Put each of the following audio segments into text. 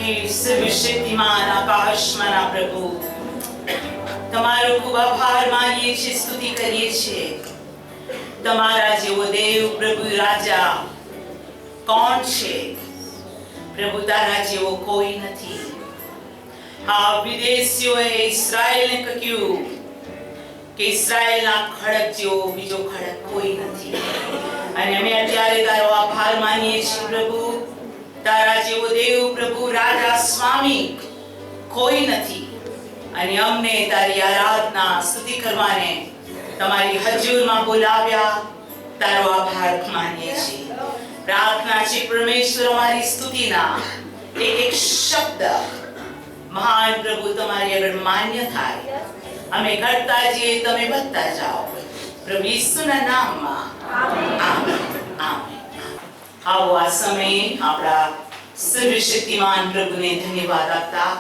હે સર્વશક્તિમાન આકાશમાંના પ્રભુ, તમારો ખૂબ આભાર માનીએ છીએ, સ્તુતિ કરીએ છીએ. તમારા જેવો દેવ પ્રભુ રાજા કોણ છે? પ્રભુ તારા જેવો કોઈ નથી. આ વિદેશીઓએ ઇઝરાયલને કહ્યું કે ઇઝરાયલના ખડક જેવો બીજો ખડક કોઈ નથી. અને અમે અત્યારે તારો આભાર માનીએ છીએ પ્રભુ. તારા જેવો દેવ પ્રભુ રાજા સ્વામી કોઈ નથી. અને અમને તારી આરાધના સ્તુતિ કરવાને તમારી હજુરમાં બોલાવ્યા. તારો આભાર માનીએ છીએ. પ્રાર્થના છે પરમેશ્વર અમારી સ્તુતિના એક એક શબ્દ મહાન પ્રભુ તમારી આગળ માન્ય થાય. અમે ઘટતા જઈએ, તમે વધતા જાઓ. પ્રભુ ઈસુના નામમાં આમેન. આમેન. આવો આ સમયે આપણા સર્વશક્તિમાન પ્રભુને ધન્યવાદ આપતા,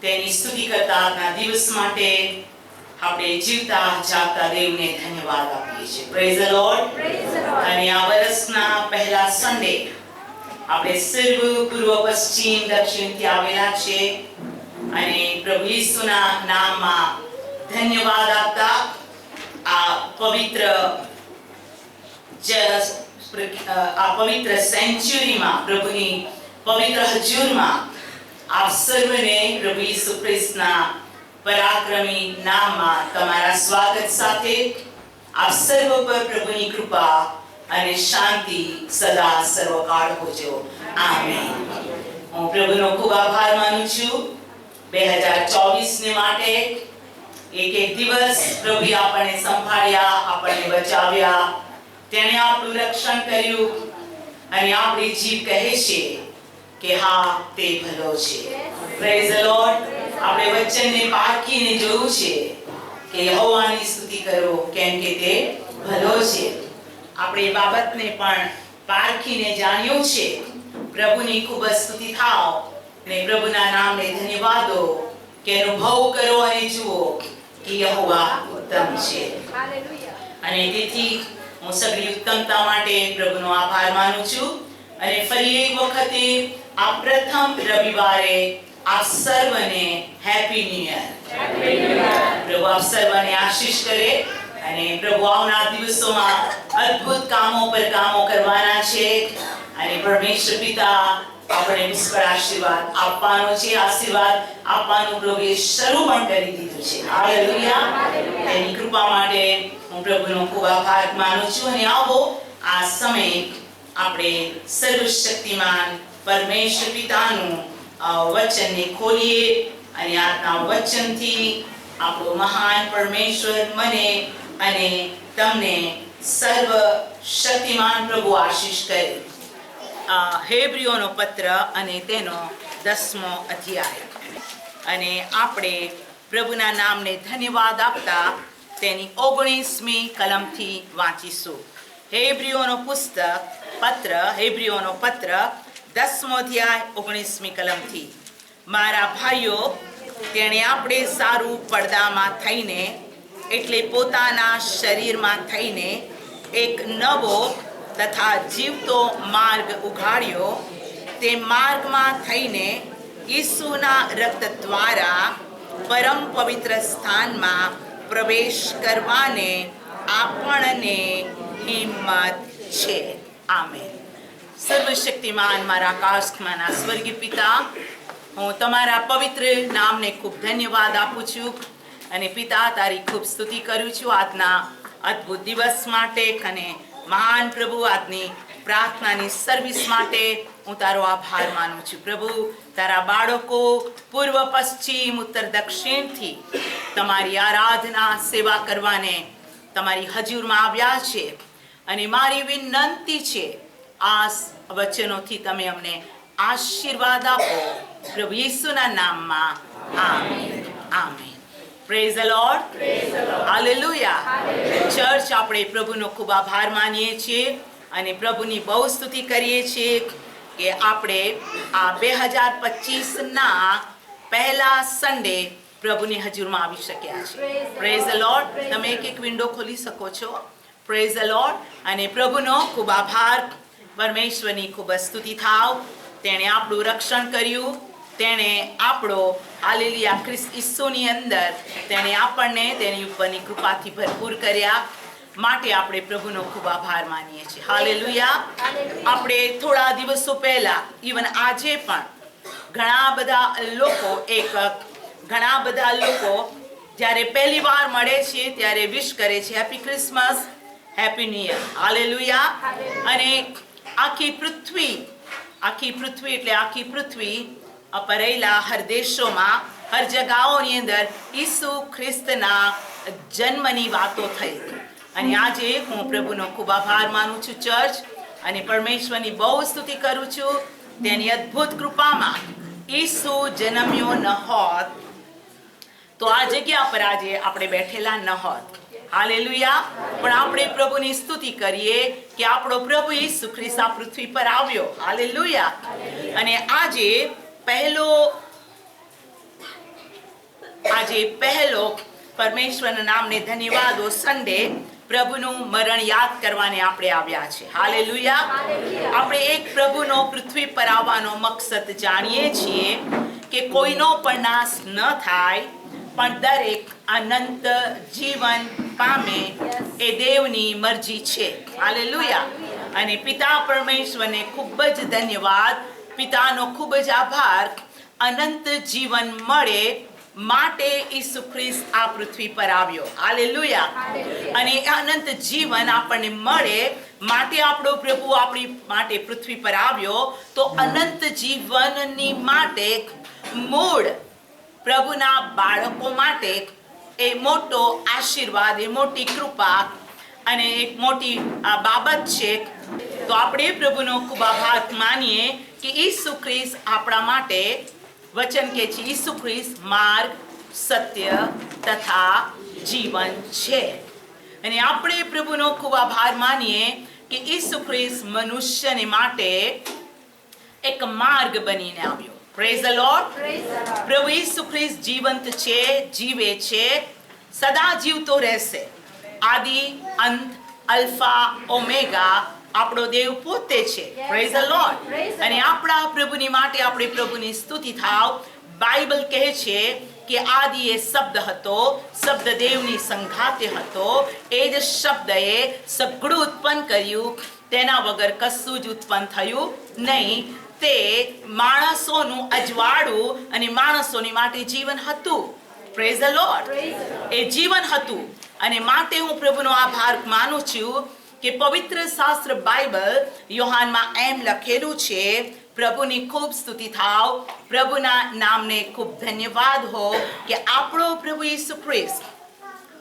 તેની સ્તુતિ કરતા આજના દિવસ માટે આપણે જીવતા જાગતા દેવને ધન્યવાદ આપીએ છીએ. Praise the lord. અને આ વર્ષના પહેલા સન્ડે આપણે સર્વ પૂર્વ પશ્ચિમ દક્ષિણથી આવેલા છે અને પ્રભુ ઈસુના નામમાં ધન્યવાદ આપતા આ પવિત્ર સેન્ચુરીમાં, પ્રભુની પવિત્ર હજુરમાં આપ સર્વને પ્રભુ ઈસુ ખ્રિસ્તના પરાક્રમી નામમાં તમારા સ્વાગત સાથે આપ સર્વ પર પ્રભુની કૃપા અને શાંતિ સદા સર્વકાળ હોજો. આમેન. હું પ્રભુનો ખૂબ આભાર માનું છું 2024 ને માટે. એક એક દિવસ પ્રભુ આપણને સંભાળ્યા, આપણને બચાવ્યા, તેણે આપણું રક્ષણ કર્યું અને આપણી જીભ કહે છે કે હા, તે ભલો છે. Praise the lord. આપણે વચનને પારખીને જોયું છે કે યહોવાની સ્તુતિ કરો કેમ કે તે ભલો છે. આપણે એ બાબતને પણ પારખીને જાણ્યું છે. પ્રભુની ખૂબ સ્તુતિ થાઓ અને પ્રભુના નામને ધન્યવાદો કે અનુભવ કરો અને જુઓ કે યહોવા ઉત્તમ છે. અને તેથી હું સગળી ઉત્તમતા માટે પ્રભુનો આભાર માનું છું. અને ફરી એક વખતે આ પ્રથમ રવિવારે આપ સર્વને હેપી ન્યૂ યર. પ્રભુ આપ સર્વને આશીષ કરે. અને પ્રભુ આવનાર દિવસોમાં અદ્ભુત કામો પર કામો કરવાના છે અને પરમેશ્વર પિતા આપણે નિષ્ફળ આશીર્વાદ આપવાનો છે. આશીર્વાદ આપવાનું પ્રભુએ શરૂ પણ કરી દીધું છે. હાલેલુયા. તેની કૃપા માટે હું પ્રભુનો ખૂબ આભાર માનું છું. અને આવો આ સમય આપણે સર્વશક્તિમાન પરમેશ્વર પિતાનું વચનને ખોલીએ અને આજના વચનથી આપણો મહાન પરમેશ્વર મને અને તમને સર્વ શક્તિમાન પ્રભુ આશીષ કરે. હેબ્રીઓનો પત્ર અને તેનો 10મો અધ્યાય. અને આપણે પ્રભુના નામને ધન્યવાદ આપતા તેની 19મી કલમથી વાંચીશું. હેબ્રીઓનો પત્ર 10મો અધ્યાય 19મી કલમથી. મારા ભાઈઓ, તેણે આપણે સારું પડદામાં થઈને, એટલે પોતાના શરીરમાં થઈને એક નવો તથા જીવતો માર્ગ ઉઘાડ્યો. તે માર્ગમાં થઈને ઈસુના રક્ત દ્વારા પરમ પવિત્ર સ્થાનમાં પ્રવેશ કરવાને આપણને હિંમત છે. આમેન. સર્વશક્તિમાન મારા આકાશમાંના સ્વર્ગીય પિતા, હું તમારા પવિત્ર નામને ખૂબ ધન્યવાદ આપું છું અને પિતા તારી ખૂબ સ્તુતિ કરું છું આજના અદ્ભુત દિવસ માટે. અને મહાન પ્રભુ આજની પ્રાર્થનાની સર્વિસ માટે હું તારો આભાર માનું છું. પ્રભુ, તારા બાળકો પૂર્વ પશ્ચિમ ઉત્તર દક્ષિણથી તમારી આરાધના સેવા કરવાને તમારી હજુરમાં આવ્યા છે. અને મારી વિનંતી છે આ વચનોથી તમે અમને આશીર્વાદ આપો. પ્રભુ ઈસુના નામમાં amen. Amen. Praise the lord. Hallelujah. Church, આપણે પ્રભુનો ખૂબ આભાર માનીએ છીએ અને પ્રભુની બહુ સ્તુતિ કરીએ છીએ કે આપણે આ 2025ના પહેલા સન્ડે પ્રભુની હજુરમાં આવી શક્યા છે. Praise the lord. તમે એક વિન્ડો ખોલી શકો છો. Praise the lord. અને પ્રભુનો ખૂબ આભાર. પરમેશ્વરની ખૂબ સ્તુતિ થાવ. તેણે આપણું રક્ષણ કર્યું તેણે આપણો હાલેલુયા ખ્રિસ્ત ઈસુની અંદર તેણે આપણને તેની ઉપરની કૃપાથી ભરપૂર કર્યા માટે આપણે પ્રભુનો ખૂબ આભાર માનીએ છીએ. હાલેલુયા. આપણે થોડા દિવસો પહેલા ઈવન આજે પણ ઘણા બધા લોકો જ્યારે પહેલી વાર મળે છે ત્યારે વિશ કરે છે happy Christmas, happy new year. Hallelujah. અને આખી પૃથ્વી એટલે આખી પૃથ્વી પરેલા હર દેશોમાં હર જગાઓની અંદર ઈસુ ખ્રિસ્તના જન્મની વાતો થઈ. અને આજે હું પ્રભુનો ખૂબ આભાર માનું છું ચર્ચ, અને પરમેશ્વરની બહુ સ્તુતિ કરું છું. તેની અદ્ભુત કૃપામાં ઈસુ જન્મ્યો ન હોત તો આ જગ્યા પર આજે આપણે બેઠેલા ન હોત. હાલેલુયા. પણ આપણે પ્રભુની સ્તુતિ કરીએ કે આપણો પ્રભુ ઈસુ ખ્રિસ્ત આ પૃથ્વી પર આવ્યો. હાલેલુયા. અને આજે પહેલો પરમેશ્વરના નામને ધન્યવાદો સન્ડે પ્રભુનું મરણ યાદ કરવાને આપણે આવ્યા છે. હાલેલુયા. આપણે એક પ્રભુનો પૃથ્વી પર આવવાનો મકસદ જાણીએ છીએ કે કોઈનો પણ નાશ ન થાય પણ દરેક અનંત જીવન પામે એ દેવની મરજી છે. હાલેલુયા. અને પિતા પરમેશ્વરને ખૂબ જ ધન્યવાદ, પિતાનો ખૂબ જ આભાર. અનંત જીવન મળે માટે ઈસુ ખ્રિસ્ત આ પૃથ્વી પર આવ્યો. હાલેલુયા. અને અનંત જીવન આપણને મળે માટે આપણો પ્રભુ આપણી માટે પૃથ્વી પર આવ્યો. તો અનંત જીવનની માટે મૂળ પ્રભુના બાળકો માટે એ મોટો આશીર્વાદ, એ મોટી કૃપા અને એક મોટી બાબત છે. તો આપણે પ્રભુનો ખૂબ આભાર માનીએ કે ઈસુ ખ્રિસ્ત આપણા માટે વચન કે છે ઈસુ ખ્રિસ્ત માર્ગ, સત્ય તથા જીવન છે. અને આપણે પ્રભુનો ખૂબ આભાર માનીએ કે ઈસુ ખ્રિસ્ત મનુષ્યને માટે એક માર્ગ બનીને આવ્યો. Praise the lord. પ્રભુ ઈસુ ખ્રિસ્ત જીવંત છે, જીવે છે, સદા જીવતો રહેશે. આદિ અંત, અલ્ફા ઓમેગા આપણો દેવ પોતે છે. Praise the lord. અને આપણા પ્રભુની માટે આપણે પ્રભુની સ્તુતિ થાવ. બાઇબલ કહે છે કે આદિ એ શબ્દ હતો, શબ્દ દેવની સંઘાતે હતો, એ જ શબ્દએ સગળું ઉત્પન્ન કર્યું, તેના વગર કશું જ ઉત્પન્ન થયું નહીં. તે માણસોનું અજવાળું અને માણસોની માટે જીવન હતું. Praise the lord. એ જીવન હતું. અને માટે હું પ્રભુનો આભાર માનું છું કે પવિત્ર શાસ્ત્ર બાઇબલ યોહાનમાં એમ લખેલું છે, પ્રભુની ખૂબ સ્તુતિ થાવ, પ્રભુના નામને ખૂબ ધન્યવાદ હો કે આપણો પ્રભુ ઈસુ ખ્રિસ્ત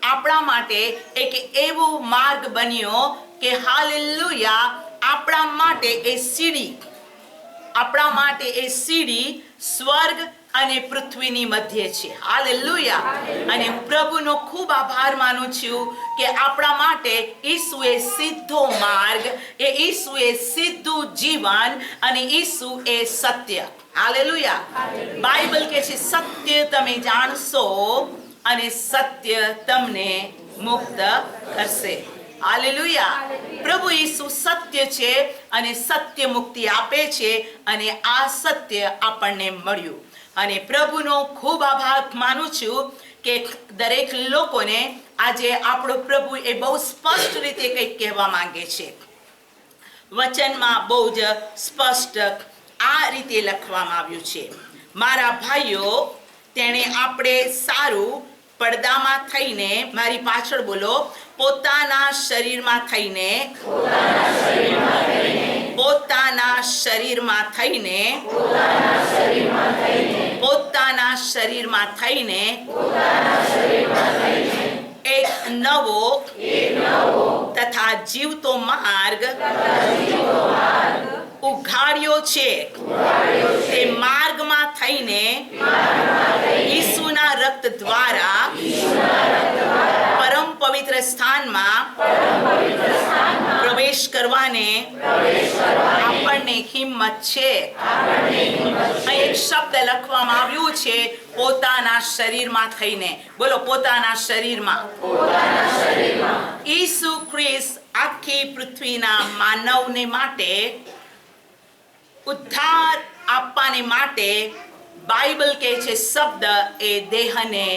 આપણા માટે એક એવો માર્ગ બન્યો કે હાલેલુયા. આપણા માટે એ સીડી સ્વર્ગ અને પૃથ્વીની મધ્ય છે. હાલેલુયા. અને હું પ્રભુનો ખૂબ આભાર માનું છું કે આપણા માટે ઈસુએ સીધો માર્ગ, એ ઈસુએ સીધું જીવન, અને ઈસુ એ સત્ય. હાલેલુયા. બાઇબલ કહે છે સત્ય તમે જાણશો અને સત્ય તમને મુક્ત કરશે. હાલેલુયા. પ્રભુ ઈસુ સત્ય છે અને સત્ય મુક્તિ આપે છે, અને આ સત્ય આપણને મળ્યું. અને પ્રભુનો ખૂબ આભાર માનું છું કે દરેક લોકોને આજે આપણો પ્રભુ એ બહુ સ્પષ્ટ રીતે કંઈક કહેવા માંગે છે. વચનમાં બહુ જ સ્પષ્ટ આ રીતે લખવામાં આવ્યું છે, મારા ભાઈઓ, તેણે આપણે સારું પડદામાં થઈને, મારી પાછળ બોલો, પોતાના શરીરમાં થઈને એક નવો તથા જીવતો માર્ગ ઉઘાડ્યો છે. તે માર્ગમાં થઈને ઈસુના રક્ત દ્વારા પરમ પવિત્ર સ્થાનમાં પ્રવેશ કરવાને આપણને હિંમત છે. અહીં એક શબ્દ લખવામાં આવ્યું છે, પોતાના શરીરમાં થઈને. બોલો, પોતાના શરીરમાં. ઈસુ ખ્રિસ્ત આખી પૃથ્વીના માનવને માટે ઉદ્ધાર આપવાને માટે બાઇબલ કહે છે શબ્દ એ દેહને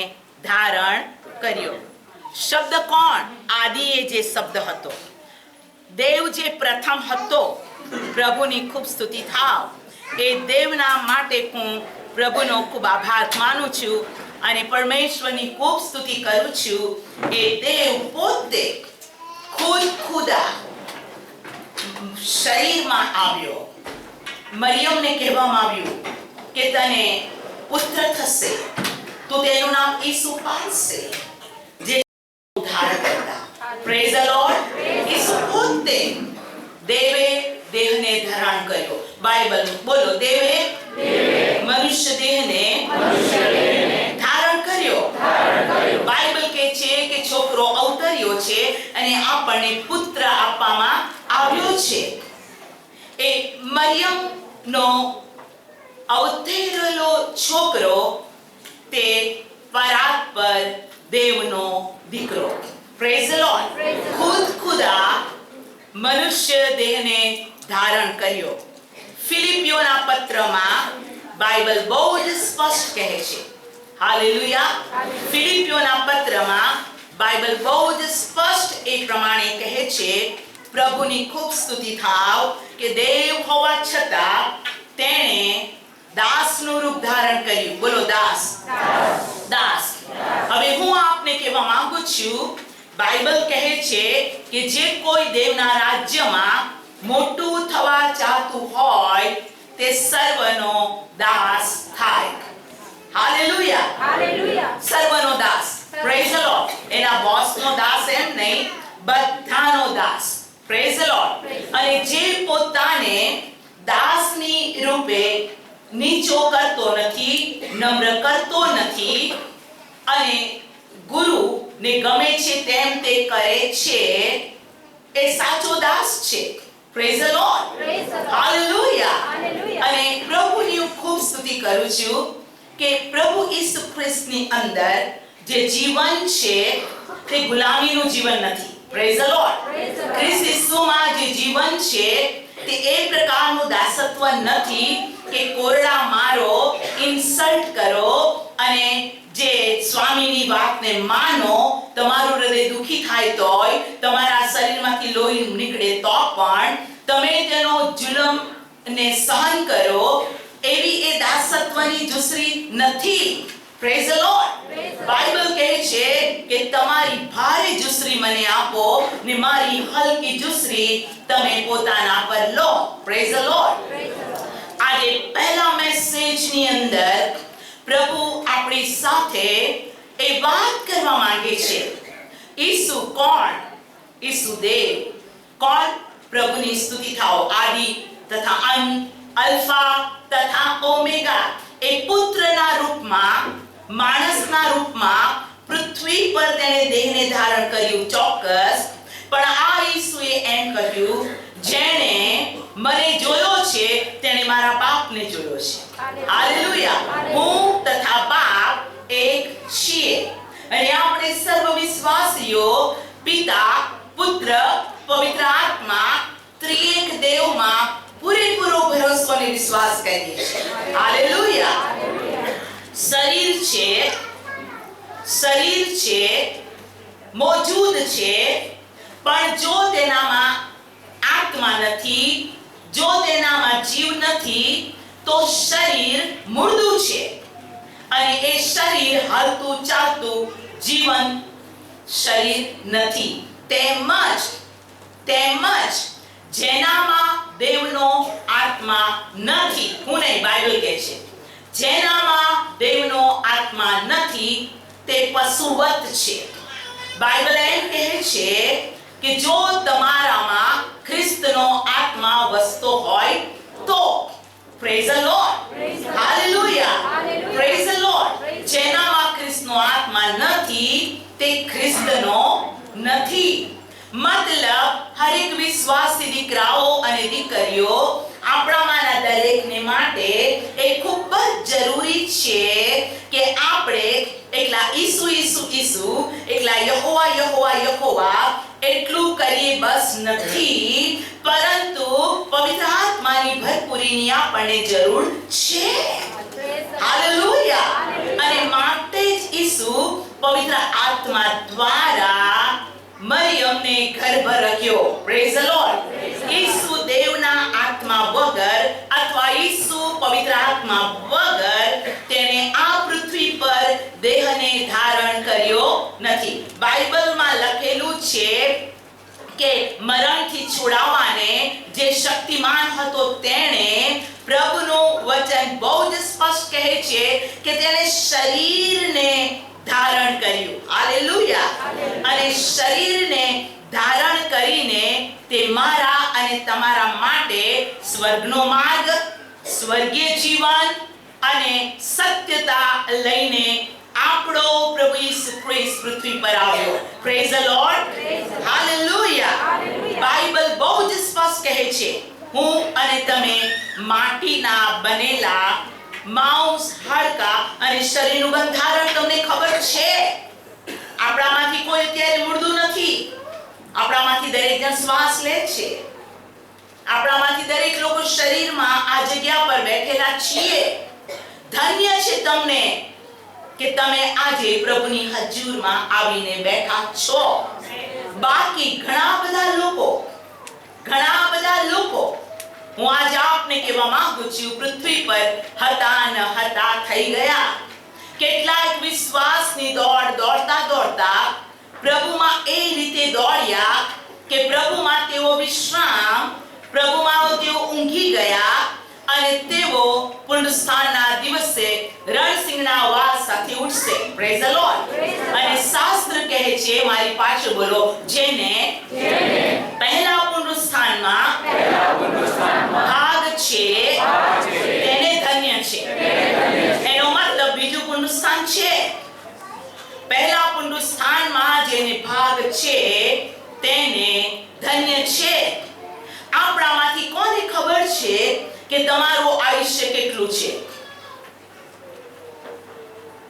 ધારણ કર્યો. શબ્દ કોણ? આદિએ જે શબ્દ હતો, દેવ જે પ્રથમ હતો. પ્રભુની ખૂબ સ્તુતિ થાવ. એ દેવના માટે હું પ્રભુનો ખૂબ આભાર માનું છું અને પરમેશ્વરની ખૂબ સ્તુતિ કરું છું. એ દેવ પોતે ખુદા શરીરમાં આવ્યો. મરિયમને કહેવામાં આવ્યું કે તને પુત્ર થશે, તો તેનું નામ ઈસુ પાડશે, જે ઉદ્ધાર કરતા. Praise the Lord. ઈસુ પોતે દેવે દેહને ધારણ કર્યો. બાઇબલ બોલો, દેવે મનુષ્ય દેહને ધારણ કર્યો. બાઇબલ કહે છે કે છોકરો અવતર્યો છે અને આપણને પુત્ર આપવામાં આવ્યો છે. એ મરિયમનો અવતરેલો છોકરો તે પરાત પર દેવનો દીકરો. Praise the lord. ખુદા મનુષ્ય દેહને ધારણ કર્યો. ફિલિપિયોના પત્રમાં બાઇબલ બહુ જ સ્પષ્ટ કહે છે. હાલેલુયા. ફિલિપિયોના પત્રમાં બાઇબલ બહુ જ સ્પષ્ટ એ પ્રમાણે કહે છે. પ્રભુની ખૂબ સ્તુતિ થાવ કે દેવ હોવા છતાં તેણે દાસનું રૂપ ધારણ કર્યું. બોલો, દાસ. હવે હું આપને કહેવા માંગુ છું, બાઇબલ કહે છે કે જે કોઈ દેવના રાજ્યમાં મોટું થવા ચાહતું હોય તે સર્વનો દાસ થાય. હાલેલુયા. સર્વનો દાસ. Praise the Lord. એના બોસનો દાસ એમ નહીં, બધાનો દાસ. Praise the lord. અને જે પોતાને દાસની રૂપે નીચો કરતો નથી, નમ્ર કરતો નથી અને ગુરુને ગમે છે તેમ તે કરે છે, એ સાચો દાસ છે. Praise the lord. હાલેલુયા. અને પ્રભુની હું ખૂબ સ્તુતિ કરું છું કે પ્રભુ ઈસુ ખ્રિસ્તની અંદર જે જીવન છે તે ગુલામીનું જીવન નથી. Praise the Lord. ખ્રિસ્ત ઈસુમાં જે જીવન છે તે એ પ્રકારનું દાસત્વ નથી કે કોરડા મારો, ઇન્સલ્ટ કરો અને જે સ્વામીની વાતને માનો. તમારું હૃદય દુખી થાય તોય, તમારા શરીરમાંથી લોહી નીકળે તો પણ તમે તેનો જુલમને સહન કરો. એવી એ દાસત્વની જુસરી નથી. Praise the Lord. બાઇબલ કહે છે કે તમારી ભારે જુસરી મને આપો ને મારી હલકી જુસરી તમે પોતાના પર લો. Praise the lord. આજે પહેલા મેસેજની અંદર પ્રભુ આપણી સાથે એ વાત કરવા માંગે છે. ઈસુ કોણ? ઈસુ દેવ. કોણ? પ્રભુની સ્તુતિ થાઓ. આદિ તથા અંત, અલ્ફા તથા ઓમેગા. એ પુત્રના રૂપમાં, માણસના રૂપમાં પૃથ્વી પર તેણે દેહને ધારણ કર્યું, ચોક્કસ. પણ આ ઈસુએ એમ કહ્યું, જેણે મને જોયો છે તેણે મારા બાપને જોયો છે. હાલેલુયા. હું તથા બાપ એક છીએ. અને આપણે સર્વ વિશ્વાસીઓ પિતા, પુત્ર, પવિત્ર આત્મા ત્રિએક દેવમાં પૂરેપૂરો ભરોસો અને વિશ્વાસ કરીએ છીએ. હાલેલુયા. શરીર છે, મોજૂદ છે, પણ જો તેનામાં આત્મા નથી, જો તેનામાં જીવ નથી, તો શરીર મુર્દું છે. અને એ શરીર હાલતું ચાલતું જીવન શરીર નથી. તેમજ જેનામાં દેવનો આત્મા નથી, હું નહીં, બાઇબલ કહે છે, જેનામાં દેવનો આત્મા નથી તે પશુવત છે. બાઇબલ એમ કહે છે કે જો તમારામાં ખ્રિસ્તનો આત્મા વસતો હોય તો. Praise the lord. Hallelujah. Praise the lord. જેનામાં ખ્રિસ્તનો આત્મા નથી તે ખ્રિસ્તનો નથી. મતલબ હરેક વિશ્વાસી દીકરાઓ અને દીકરીઓ, આપણામાંના દરેકને માટે એ ખૂબ જ જરૂરી છે કે આપણે એકલા ઈસુ, એકલા યહોવા એટલું કરીએ બસ નથી, પરંતુ પવિત્ર આત્માની ભરપૂરીની આપણને જરૂર છે. હાલેલુયા. પવિત્ર આત્મા દ્વારા મરિયમને ગર્ભ રખ્યો. Praise the Lord. ઈસુ દેવના આત્મા વગર અથવા ઈસુ પવિત્ર આત્મા વગર તેને આ પૃથ્વી પર દેહને ધારણ કર્યો નથી. બાઇબલમાં લખેલું છે કે મરણથી છોડાવવાને જે શક્તિમાન હતો તેણે પ્રભુનું વચન બહુ જ સ્પષ્ટ કહે છે કે તેણે શરીરને ધારણ કર્યું. હાલેલુયા. અને શરીરને ધારણ કરીને તે મારા અને તમારા માટે સ્વર્ગનો માર્ગ, સ્વર્ગીય જીવન અને સત્યતા લઈને આપણો પ્રભુ ઈસુ ખ્રિસ્ત પૃથ્વી પર આવ્યો. Praise the lord. Hallelujah. Bible બહુ જ સ્પષ્ટ કહે છે હું અને તમે માટીના બનેલા માંસ, હાડકા અને શરીરનું બંધારણ તમને ખબર છે. આપણામાંથી કોઈ અત્યારે મુર્દું નથી. આપણામાંથી દરેક જણ શ્વાસ લે છે. આપણામાંથી દરેક લોકો શરીરમાં આ જગ્યા પર બેઠેલા છીએ. ધન્ય છે તમને કે તમે આજે પ્રભુની હજુરમાં આવીને બેઠા છો. બાકી ઘણા બધા લોકો હું આજે આપને કહેવા માંગુ છું પૃથ્વી પર હતા ન હતા થઈ ગયા. કેટલાક વિશ્વાસની દોડ દોડતા પ્રભુમાં એ રીતે દોડ્યા કે પ્રભુમાં તેઓ વિશ્રામ, પ્રભુમાં તેઓ ઊંઘી ગયા અને તેઓ પુનરુત્થાનના દિવસે રણસિંહના અવાજ સાથે ઉઠશે. Praise the lord. અને શાસ્ત્ર કહે છે, મારી પાછળ બોલો, જેને પહેલા પુનરુત્થાનમાં ભાગ છે તેને ધન્ય છે. એનો મતલબ બીજું પુનરુત્થાન છે. પહેલા પુનરુત્થાનમાં જેને ભાગ છે તેને ધન્ય છે. આપણામાંથી કોને ખબર છે કે તમારું આયુષ્ય કેટલું છે?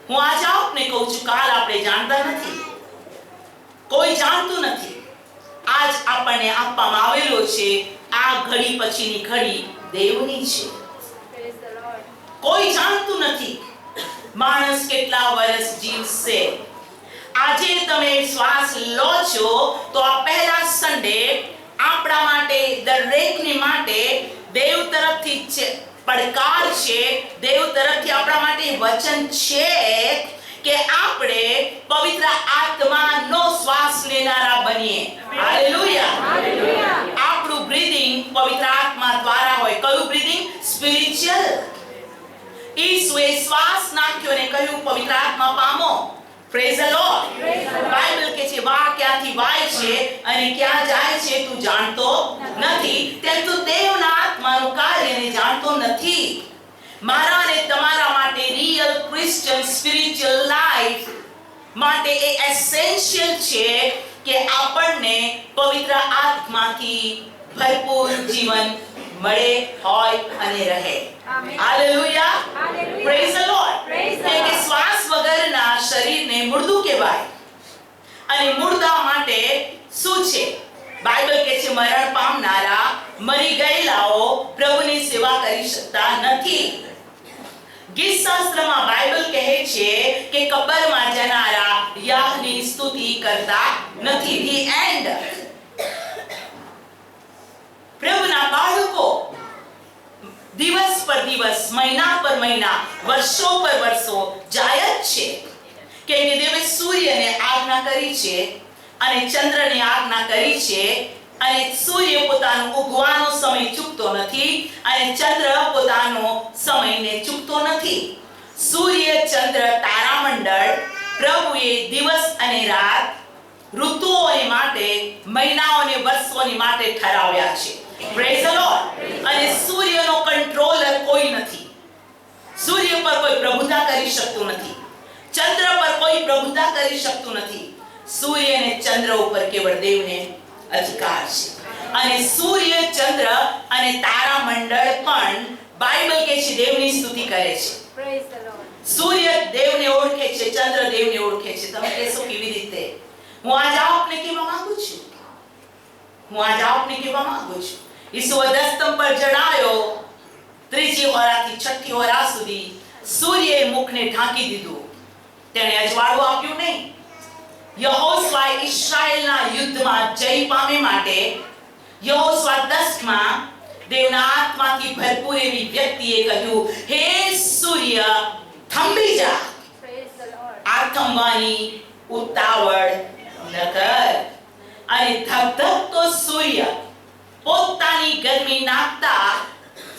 હું આજે આપને કહું છું, કાલ આપણે જાણતા નથી. કોઈ જાણતું નથી. આજ આપણને આપવામાં આવેલો છે. આ ઘડી પછીની ઘડી દેવની છે. કોઈ જાણતું નથી માણસ કેટલા વર્ષ જીવશે. આજે તમે શ્વાસ લો છો તો આ પહેલા સન્ડે આપણા માટે, દરેકની માટે દેવ તરફથી પડકાર છે. દેવ તરફથી આપણા માટે વચન છે કે આપણે પવિત્ર આત્માનો શ્વાસ લેનારા બનીએ. હાલેલુયા. આપણું બ્રીથિંગ પવિત્ર આત્મા દ્વારા હોય. કયું બ્રીથિંગ? સ્પિરિચ્યુઅલ. ઈસુએ શ્વાસ નાખ્યો ને કહ્યું પવિત્ર આત્મા પામો. Praise the Lord. બાઇબલ કહે છે વાહ ક્યાંથી વાય છે અને ક્યાં જાય છે તું જાણતો નથી. તેમ તું દેવના આત્માનું કાર્યને જાણતો નથી. મારા અને તમારા માટે રિયલ ક્રિશ્ચિયન સ્પિરિચ્યુઅલ લાઈફ માટે એ એસેન્શિયલ છે કે આપણને પવિત્ર આત્માથી ભરપૂર જીવન મળે, હોય અને રહે. હાલેલુયા. Praise the lord. કે શ્વાસ વગરના શરીરને મુર્દું કહેવાય. અને મુર્દા માટે શું છે? બાઇબલ કહે છે મરણ પામનારા, મરી ગયેલાઓ પ્રભુની સેવા કરી શકતા નથી. ગીત શાસ્ત્રમાં બાઇબલ કહે છે કે કબરમાં જનારા યાહની સ્તુતિ કરતા નથી. The end. પ્રભુના બાળકો દિવસ પર દિવસ, મહિના પર મહિના, વર્ષો પર વર્ષો જાય જ છે. કેમ કે દેવે સૂર્યને આજ્ઞા કરી છે અને ચંદ્રને આજ્ઞા કરી છે. અને સૂર્ય પોતાનો ઉગવાનો સમય ચૂકતો નથી અને ચંદ્ર પોતાનો સમયને ચૂકતો નથી. સૂર્ય, ચંદ્ર, તારામંડળ પ્રભુએ દિવસ અને રાત, ઋતુઓને માટે, મહિનાઓને, વર્ષોની માટે ઠરાવ્યા છે. Praise the lord. અને સૂર્યનો કંટ્રોલર કોઈ નથી. સૂર્ય પર કોઈ પ્રભુતા કરી શકતું નથી. ચંદ્ર પર કોઈ પ્રભુતા કરી શકતું નથી. સૂર્ય અને ચંદ્ર ઉપર કેવળ દેવને અધિકાર છે. અને સૂર્ય, ચંદ્ર અને તારામંડળ પણ બાઇબલ કહે છે દેવની સ્તુતિ કરે છે. સૂર્ય દેવને ઓળખે છે, ચંદ્ર દેવને ઓળખે છે. તમે કહેશો કેવી રીતે? હું આજે આપને કહેવા માંગુ છું. ઈસુ અધસ્તંભ પર ચડાયો. ત્રીજી હોરાથી છઠ્ઠી હોરા સુધી સૂર્યએ મુખને ઢાંકી દીધું. તેણે અજવાળું આપ્યું નહીં. યહોશુઆ ઇસ્રાયેલના યુદ્ધમાં જય પામે માટે યહોશુઆ 10માં દેવના આત્માથી ભરપૂર એવી વ્યક્તિએ કહ્યું, હે સૂર્ય થંભી જા, આ થંભવાની ઉતાવળ ન કર. અને ધગધગતો સૂર્ય પોતાની ગરમી નાખતા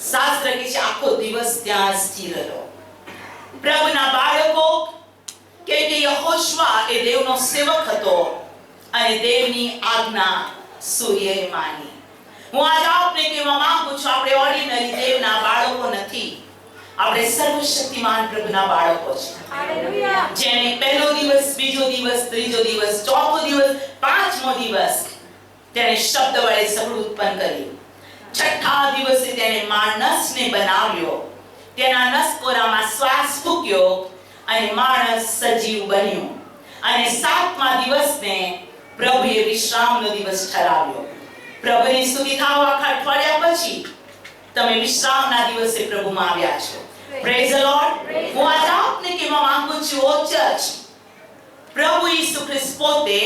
શાસ્ત્ર કહે છે આખો દિવસ ત્યાં સ્થિર રહ્યો. પ્રભુના બાળકો કે યહોશુઆ એ દેવનો સેવક હતો અને દેવની આજ્ઞા સૂર્યએ માની. હું આજ આપને કહેવા માંગુ છું, આપણે ઓર્ડિનરી દેવના બાળકો નથી, આપણે સર્વશક્તિમાન પ્રભુના બાળકો છે. હાલેલુયા. જેણે પહેલો દિવસ, બીજો દિવસ, ત્રીજો દિવસ, ચોથો દિવસ, પાંચમો દિવસ તેણે શબ્દ વડે સગળું ઉત્પન્ન કર્યું. છઠ્ઠા દિવસે તેણે માણસને બનાવ્યો, તેના નસકોરામાં શ્વાસ ફૂંક્યો અને માણસ સજીવ બન્યો. અને સાતમા દિવસને પ્રભુએ વિશ્રામનો દિવસ ઠરાવ્યો. પ્રભુની સ્તુતિ થાવ. આખા અઠવાડિયા પછી તમે વિશ્રામના દિવસે પ્રભુમાં આવ્યા છો. Praise the lord. હું આજે આપને કહેવા માંગુ છું, ઓ ચર્ચ, પ્રભુ ઈસુ ખ્રિસ્ત પોતે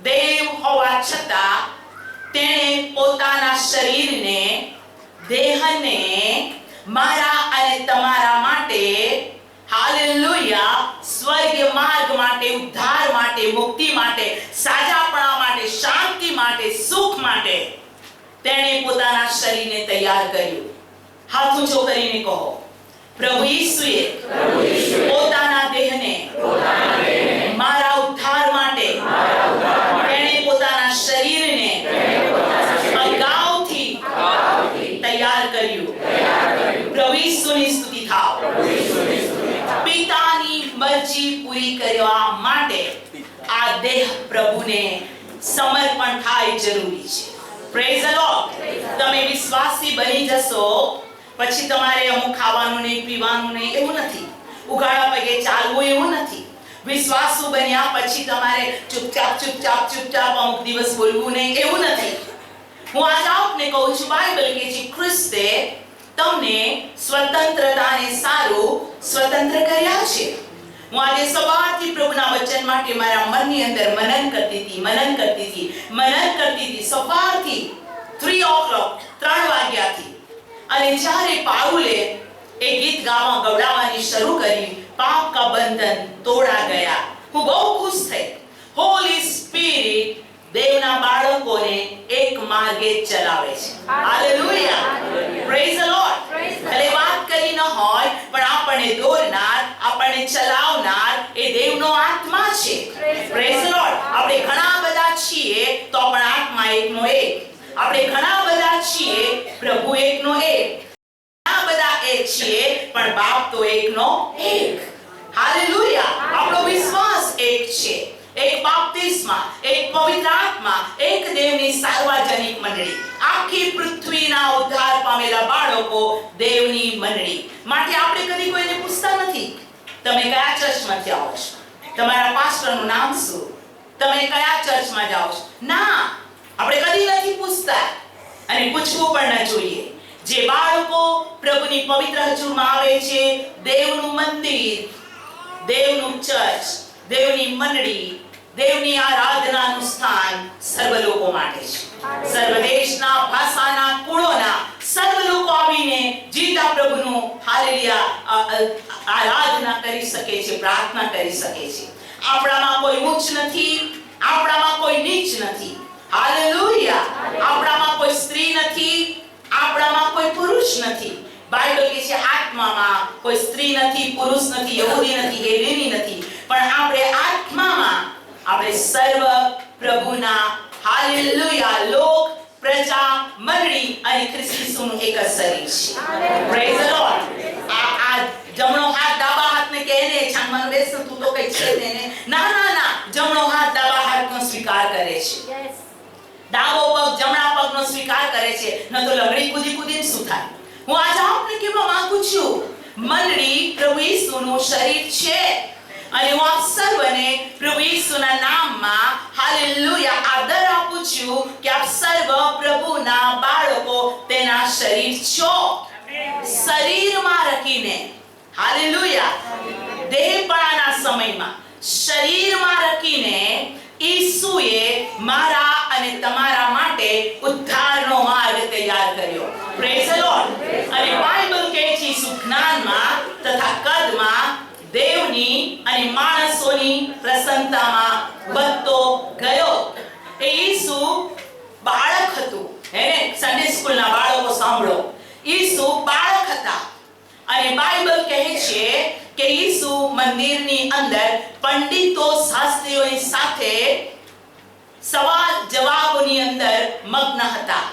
દેવ હોવા છતાં તેણે પોતાના શરીરને, દેહને મારા અને તમારા માટે, હાલેલુયા, સ્વર્ગીય માર્ગ માટે, ઉદ્ધાર માટે, મુક્તિ માટે, સાજાપણા માટે, શાંતિ માટે, સુખ માટે તેણે પોતાના શરીરને તૈયાર કર્યું. હાથ ઊંચો કરીને કહો, પ્રભુ ઈસુએ પોતાના દેહને મારા ઉદ્ધાર માટે તેણે પોતાના શરીરને અગાઉથી તૈયાર કર્યું. પ્રભુ ઈસુની સ્તુતિ થાવ. પિતાની મરજી પૂરી કરવા માટે આ દેહ પ્રભુને સમર્પણ થાય જરૂરી છે. Praise the lord. તમે વિશ્વાસી બની જશો પછી તમારે અમુક ખાવાનું નહીં, પીવાનું નહીં એવું નથી. ઉઘાડા પગે ચાલવું એવું નથી. વિશ્વાસુ બન્યા પછી તમારે ચૂપચાપ અમુક દિવસ બોલવું નહીં એવું નથી. હું આજ આપને કહું છું, બાઇબલ કહે છે ખ્રિસ્તે તમને સ્વતંત્રતાને સારું સ્વતંત્ર કર્યા છે. હું આજે સવારથી પ્રભુના વચન માટે મારા મનની અંદર મનન કરતી હતી સવારથી 3 o'clock 3 વાગ્યાથી. અને જ્યારે પાઉલે એ ગીત ગવડાવવાની શરૂ કરી, પાપ કા બંધન તોડા ગયા, હું બહુ ખુશ થઈ. હોલી સ્પિરિટ દેવના બાળકોને એક માર્ગે ચલાવે છે. હાલેલુયા. Praise the lord. ભલે વાત કરી ન હોય પણ આપણને દોરનાર, આપણને ચલાવનાર એ દેવનો આત્મા છે. Praise the lord. આપણે ઘણા બધા છીએ તો પણ આત્મા એકનો એક. આપણે ઘણા બધા છીએ, પ્રભુ એકનો એક. ઘણા બધા એક છીએ પણ બાપ તો એકનો એક. હાલેલુયા. આપણો વિશ્વાસ એક છે. એક બાપ્તિસ્મા, એક પવિત્ર આત્મા, એક દેવની સાર્વજનિક મંડળી. આખી પૃથ્વીના ઉદ્ધાર પામેલા બાળકો દેવની મંડળી. માટે આપણે કદી કોઈને પૂછતા નથી તમે કયા ચર્ચમાંથી આવો છો, તમારા પાસ્ટરનું નામ શું, તમે કયા ચર્ચમાં જાઓ છો. ના, આપણે કદી નથી પૂછતા અને પૂછવું પણ ન જોઈએ. જે બાળકો પ્રભુની પવિત્ર હજુરમાં આવે છે, દેવનું મંદિર, દેવનું ચર્ચ, દેવની મંડળી, દેવની આરાધનાનું સ્થાન સર્વ લોકો માટે છે. સર્વ દેશના, ભાષાના, કુળોના સર્વ લોકો આવીને જીતા પ્રભુનું હાલેલુયા આરાધના કરી શકે છે, પ્રાર્થના કરી શકે છે. આપણામાં કોઈ ઉચ્ચ નથી, આપણામાં કોઈ નીચ નથી. હાલેલુયા. આપણામાં કોઈ સ્ત્રી નથી, આપણામાં કોઈ પુરુષ નથી. બાઇબલ કહે છે આત્મામાં કોઈ સ્ત્રી નથી, પુરુષ નથી, યહૂદી નથી, હેલેની નથી, પણ આપણે આત્મામાં આપણે સર્વ પ્રભુના હાલેલુયા લોક, પ્રજા, મંડળી અને ખ્રિસ્ત ઈસુનું એક જ શરીર છે. Praise the lord. આ જમણો હાથ ડાબા હાથને કહે ને છાંગમાં બેસ તું તો કઈ છે ને. ના, જમણો હાથ ડાબા હાથનો સ્વીકાર કરે છે. ડાબો પગ જમણા પગનો સ્વીકાર કરે છે. ન તો લંગડી કૂદી શું થાય. હું આજે આપને કહેવા માંગુ છું, મંડળી પ્રભુ ઈસુનું શરીર છે. અને હું આપ સર્વને પ્રભુ ઈસુના નામમાં હાલેલુયા આદર આપું છું કે આપ સર્વ પ્રભુના બાળકો તેના શરીર છો. શરીરમાં રાખીને હાલેલુયા દેહપણાના સમયમાં શરીરમાં રખીને ઈસુએ મારા અને તમારા માટે ઉદ્ધારનો માર્ગ તૈયાર કર્યો. Praise the lord. અને બાઇબલ કહે છે ઈસુ જ્ઞાનમાં તથા કદમાં દેવની અને માણસોની પ્રસન્નતામાં વધતો ગયો. એ ઈસુ બાળક હતું. એને સન્ડે સ્કૂલના બાળકો સાંભળો. ઈસુ બાળક હતા અને બાઇબલ કહે છે કે ઈસુ મંદિરની અંદર પંડિતો શાસ્ત્રીઓની સાથે સવાલ જવાબોની અંદર મગ્ન હતા.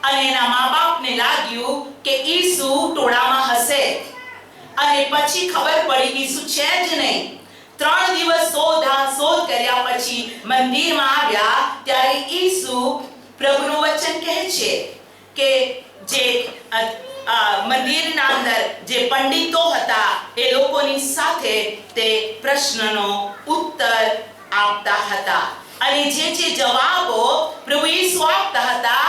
અને એના મા-બાપને લાગ્યું કે ઈસુ ટોળામાં હશે. અને પછી ખબર પડી ઈસુ છે જ નહીં. 3 દિવસ શોધ કર્યા પછી મંદિરમાં આવ્યા ત્યારે ઈસુ પ્રભુનું વચન કહે છે કે જે મંદિરના અંદર જે પંડિતો હતા એ લોકોની સાથે તે પ્રશ્નનો ઉત્તર આપતા હતા. અને જે જવાબો પ્રભુ ઈસુ આપતા હતા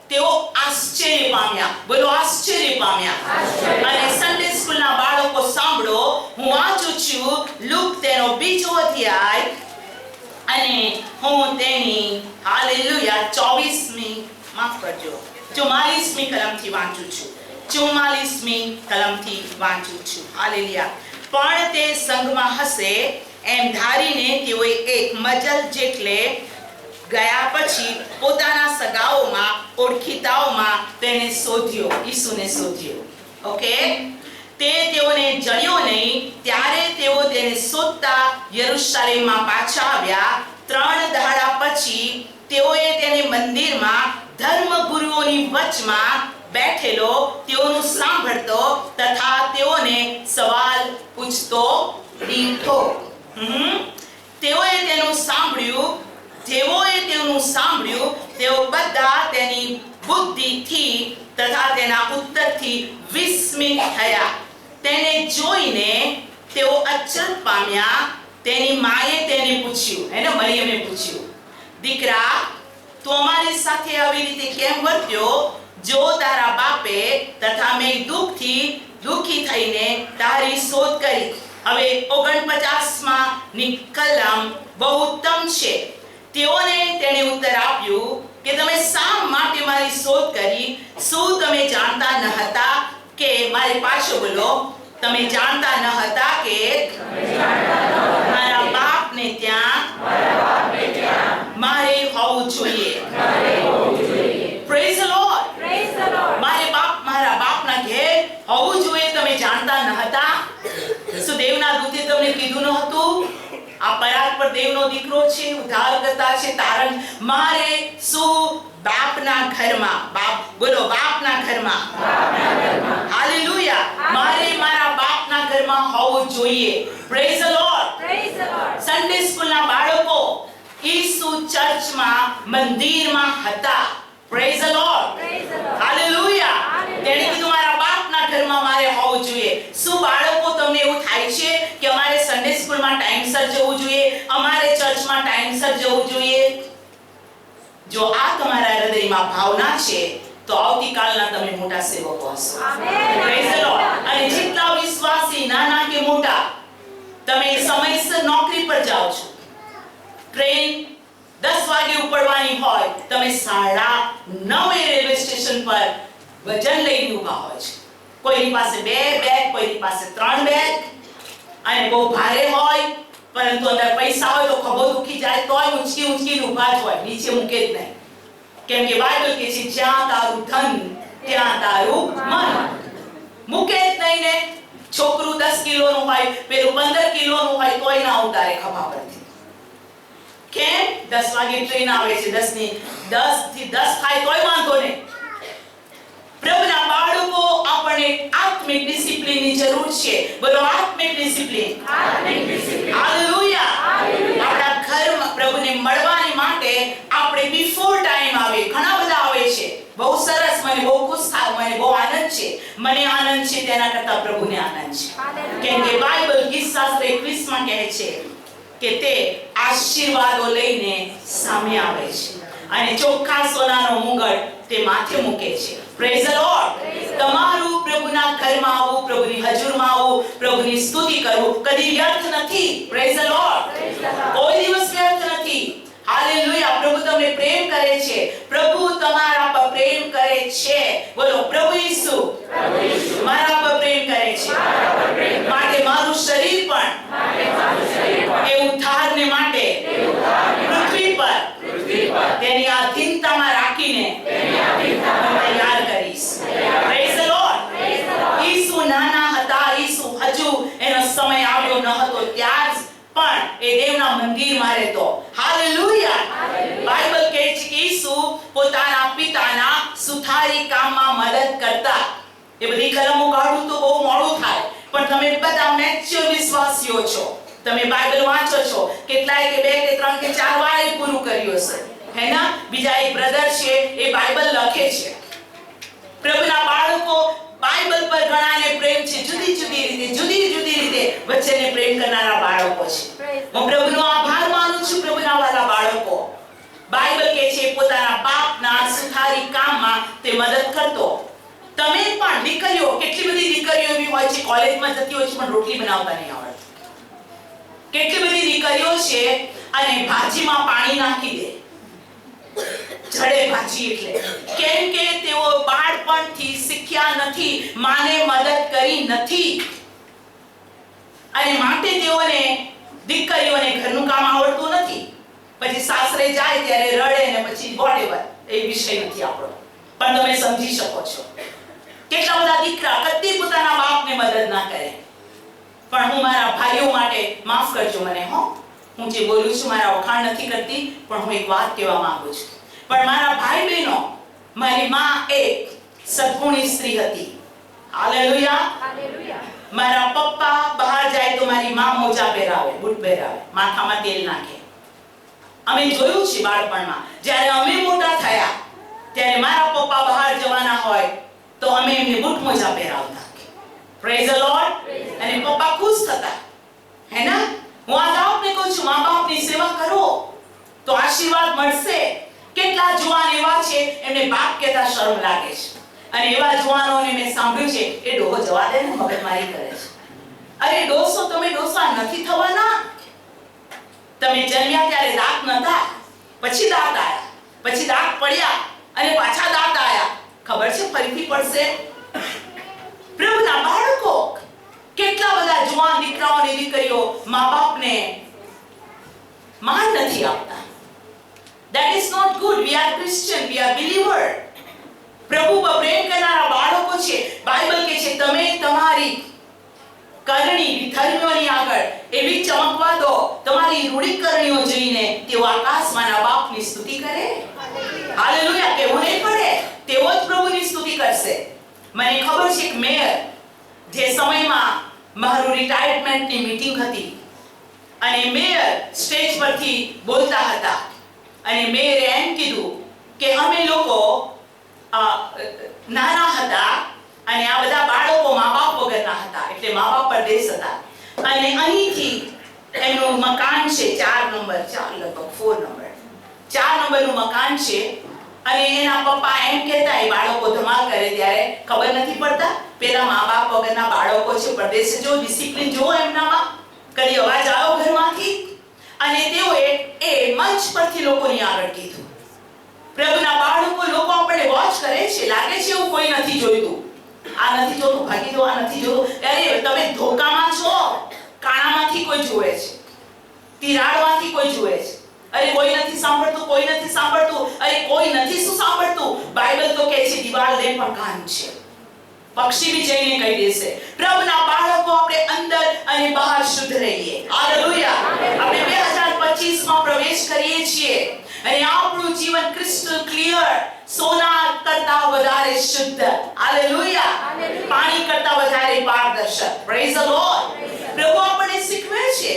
તેઓ આશ્ચર્ય પામ્યા. બોલો આશ્ચર્ય પામ્યા. અને સન્ડે સ્કૂલના બાળકો સાંભળો, હું વાંચું છું લુક તેનો 2 અધ્યાય અને હું તેની હાલેલુયા 24મી માફ કરજો 44મી કલમથી વાંચું છું. 44મી કલમથી વાંચું છું. હાલેલુયા. પણ તે સંઘમાં હશે એમ ધારીને તેઓએ એક મજલ જેટલે ગયા પછી પોતાના સગાઓમાં ઓળખીતાઓમાં તેને શોધ્યો. ઈસુને શોધ્યો. ઓકે. તે તેઓને જણ્યો નહીં. ત્યારે તેઓ તેને શોધતા યરુશલેમમાં પાછા આવ્યા. 3 દાડા પછી તેઓએ તેને મંદિરમાં ધર્મગુરુઓની વચમાં બેઠેલો તેઓનું સાંભળતો તથા તેઓને સવાલ પૂછતો દીઠો. તેઓએ તેનું સાંભળ્યું. જેઓએ તેનું સાંભળ્યું તેઓ બધા તેની બુદ્ધિથી તથા તેના ઉત્તરથી વિસ્મિત થયા. તેને જોઈને તેઓ અચરજ પામ્યા. તેની માએ તેને પૂછ્યું, એને મરિયમે પૂછ્યું, દીકરા, તું અમારી સાથે આવી રીતે કેમ વર્ત્યો? જો તારા બાપે તથા મેં દુઃખી થઈને તારી શોધ કરી. હવે 49માં ની કલમ બહુ ઉત્તમ છે. તેઓને તેણે ઉત્તર આપ્યું કે તમે શા માટે મારી શોધ કરી? શું તમે જાણતા ન હતા કે મારી પાસે બોલો, તમે જાણતા ન હતા કે મારા બાપને ત્યાં મારે હોવું જોઈએ. Praise the lord. મારા બાપના ઘેર હોવું જોઈએ. તમે જાણતા ન હતા? શું દેવના દૂતે તમને કીધું ન હતું? આ પરાગ પર દેવનો દીકરો છે, ઉદ્ધારકર્તા છે, તારણ. મારે શું બાપના ઘરમાં, બોલો બાપના ઘરમાં, હાલેલુયા, મારે મારા બાપના ઘરમાં હોવું જોઈએ. Praise the lord. સન્ડે સ્કૂલના બાળકો ઈસુ ચર્ચમાં મંદિરમાં હતા. Praise the lord. હાલેલુયા. તેણે કીધું મારા બાપના ઘરમાં મારે હોવું જોઈએ. શું બાળકો તમને એવું થાય છે કે અમારે સન્ડે સ્કૂલમાં ટાઈમસર જવું જોઈએ, અમારે ચર્ચમાં ટાઈમસર જવું જોઈએ? જો આ તમારા હૃદયમાં ભાવના છે તો આવતીકાલના તમે મોટા સેવકો હશો. Praise the lord. અને જેટલા વિશ્વાસી નાના કે મોટા તમે સમયસર નોકરી પર જાઓ છો, ટ્રેન 10 વાગે ઉપડવાની હોય, તમે 9:30 રેલવે સ્ટેશન પર વજન લઈને ઊભા હોય છે. કોઈની પાસે 2 બેગ, કોઈની પાસે 3 બેગ, અને બહુ ભારે હોય પરંતુ અંદર પૈસા હોય તો ખભો દુખી જાય તોય ઊંચકી ઊભા જ હોય, નીચે મૂકે જ નહીં. કેમ કે બાઇબલ કહે છે જ્યાં તારું ધન ત્યાં તારું મન. મૂકે જ નહીં ને. છોકરું 10 કિલોનું હોય, પેલું 15 કિલોનું હોય તોય ના ઉતારે ખભા પરથી. કેમ? 10 વાગે ટ્રેન આવે છે, 10 થી 10 થાય તોય વાંધો નહીં. પ્રભુના બાળકો આપણે આત્મિક ડિસિપ્લિનની જરૂર છે. બોલો આત્મિક ડિસિપ્લિન. હાલેલુયા. આપણા ઘરમાં પ્રભુને મળવાની માટે આપણે બિફોર ટાઈમ આવે. ઘણા બધા આવે છે. બહુ સરસ. મને બહુ ખુશ થાય, મને બહુ આનંદ છે. મને આનંદ છે તેના કરતા પ્રભુને આનંદ છે. કેમ કે બાઇબલ ગીતશાસ્ત્ર 21માં કહે છે કે તે આશીર્વાદો લઈને સામે આવે છે અને ચોખ્ખા સોનાનો મુગટ તે માથે મૂકે છે. Praise the lord. તમારું પ્રભુના ઘરમાં આવવું, પ્રભુની હજુરમાં આવવું, પ્રભુની સ્તુતિ કરવું કદી વ્યર્થ નથી. Praise the lord. કોઈ દિવસ વ્યર્થ નથી. હાલેલુયા. પ્રભુ તમને પ્રેમ કરે છે. પ્રભુ તમારા પર પ્રેમ કરે છે. બોલો, પ્રભુ ઈસુ મારા પર પ્રેમ કરે છે. માટે મારું શરીર પણ એ ઉદ્ધારને માટે પૃથ્વી પર તેની આધીનતામાં રાખીને તૈયાર કરીશ. Praise the Lord. ઈસુ નાના હતા, ઈસુ હજુ એનો સમય આવ્યો ન હતો ત્યાર પણ એ દેવના મંદિરમાં રહેતો. હાલેલુયા. બાઇબલ કહે છે કે ઈસુ પોતાના પિતાના સુથારી કામમાં મદદ કરતા. એ બધી કલમો કાઢું તો બહુ મોડું થાય, પણ તમે બધા મેચ્યોર વિશ્વાસીઓ છો. તમે બાઇબલ વાંચો છો. કેટલાય કે 2 કે 3 કે 4 વાર પૂરું કર્યું હશે. હે ના? બીજા એક બ્રધર છે, એ બાઇબલ લખે છે. પ્રભુના બાળકો બાઇબલ પર ઘણાને પ્રેમ છે. જુદી જુદી રીતે વચ્ચેને પ્રેમ કરનારા બાળકો છે. હું પ્રભુનો આભાર માનું છું. પ્રભુના વાલા બાળકો, બાઇબલ કહે છે પોતાના બાપના સુથારી કામમાં તે મદદ કરતો. તમે પણ દીકરીઓ, કેટલી બધી દીકરીઓ એવી હોય છે કોલેજમાં જતી હોય છે પણ રોટલી બનાવતા નહીં આવડતું. કેટલી બધી દીકરીઓ છે અને ભાજીમાં પાણી નાખી દે. જડે ભાજી એટલે કેમ કે તેઓ બાળપણથી શીખ્યા નથી, માને મદદ કરી નથી, અને માટે તેઓને દીકરીઓને ઘરનું કામ આવડતું નથી. પછી સાસરે જાય ત્યારે રડે ને પછી વોટેવર. એ વિષય નથી આપણો, પણ તમે સમજી શકો છો. કેટલા બધા દીકરા કદી પોતાના બાપને મદદ ના કરે. પણ હું મારા ભાઈઓ માટે માફ કરજો મને. હું જે બોલું છું મારા વખાણ નથી કરતી, પણ હું એક વાત કહેવા માંગુ છું. પણ મારા ભાઈ બહેનો, મારી માં એક સદગુણી સ્ત્રી હતી. હાલેલુયા. મારા પપ્પા બહાર જાય તો મારી માં મોજા પહેરાવે, બૂટ પહેરાવે, માથામાં તેલ નાખે. અમે જોયું છે બાળપણમાં. જ્યારે અમે મોટા થયા ત્યારે મારા પપ્પા બહાર જવાના હોય તો અમે એમને બૂટ મોજા પહેરાવતા. Praise the lord. અને પપ્પા ખુશ થતા. હે ના? હું આ આપને કહું છું, મા બાપની સેવા કરો તો આશીર્વાદ મળશે. કેટલા જુવાન એવા છે એમને બાપ કહેતા શરમ લાગે છે, અને એવા જુવાનોને મેં સાંભળ્યું છે એ ડોહો જવા દે ને મગજમારી કરે છે. અરે ડોસો, તમે ડોસા નથી થવાના. તમે જન્મ્યા ત્યારે દાંત નતા, પછી દાંત આયા, પછી દાંત પડ્યા અને પાછા દાંત આયા. ખબર છે ફરીથી પડશે. પ્રભુના બાળકો, કેટલા બધા જુવાન દીકરાઓ અને દીકરીઓ મા બાપને માન નથી આપતા. That is not good. We are Christian, we are believer. પ્રભુ પર પ્રેમ કરનારા બાળકો છે. બાઇબલ કહે છે તમે તમારી કરણી વિધર્મીઓની આગળ એવી ચમકવા દો, તમારી રૂડી કરણીઓ જોઈને તેઓ આકાશમાંના બાપની સ્તુતિ કરે. હાલેલુયા. કહેવું નહીં પડે, તેઓ જ પ્રભુની સ્તુતિ કરશે. મને ખબર છે કે મેયર જે સમયમાં મારું રિટાયરમેન્ટની મીટિંગ હતી અને મેયર સ્ટેજ પરથી બોલતા હતા અને મેયરે એમ કીધું કે અમે લોકો નાના હતા અને આ બધા બાળકો મા બાપ વગરના હતા, એટલે મા બાપ પરદેશ હતા. અને અહીંથી એમનું મકાન છે 4 નંબરનું મકાન છે. અને એના પપ્પા એમ કહેતા, એ બાળકો ધમાલ કરે ત્યારે ખબર નથી પડતા પેલા મા બાપ વગરના બાળકો છે પરદેશ. જો ડિસિપ્લિન જો એમનામાં, કદી અવાજ આવ્યો ઘરમાંથી. અને તેઓએ એ મંચ પરથી લોકોની આગળ કીધું, પ્રભુના બાળકો, લોકો આપણે વોચ કરે છે, લાગે છે એવું કોઈ નથી જોઈતું. આ નથી જોતું, ભાગી દો, આ નથી જોતું. અરે તમે ધોકામાં છો, કાણામાંથી કોઈ જુએ છે, તિરાડમાંથી કોઈ જુએ છે. અરે કોઈ નથી સાંભળતું, કોઈ નથી સાંભળતું. અરે કોઈ નથી શું સાંભળતું. બાઇબલ તો કહે છે દિવાલને પણ કાન છે, પક્ષી બી જઈને કહી દેશે. પ્રભુના બાળકો, આપણે અંદર અને બહાર શુદ્ધ રહીએ. હાલેલુયા. આપણે 2025 માં પ્રવેશ કરીએ છીએ અને આપણું જીવન ક્રિસ્ટલ ક્લિયર, સોના કરતા વધારે શુદ્ધ. હાલેલુયા. પાણી કરતા વધારે પારદર્શક. Praise the lord. પ્રભુ આપણને શીખવે છે.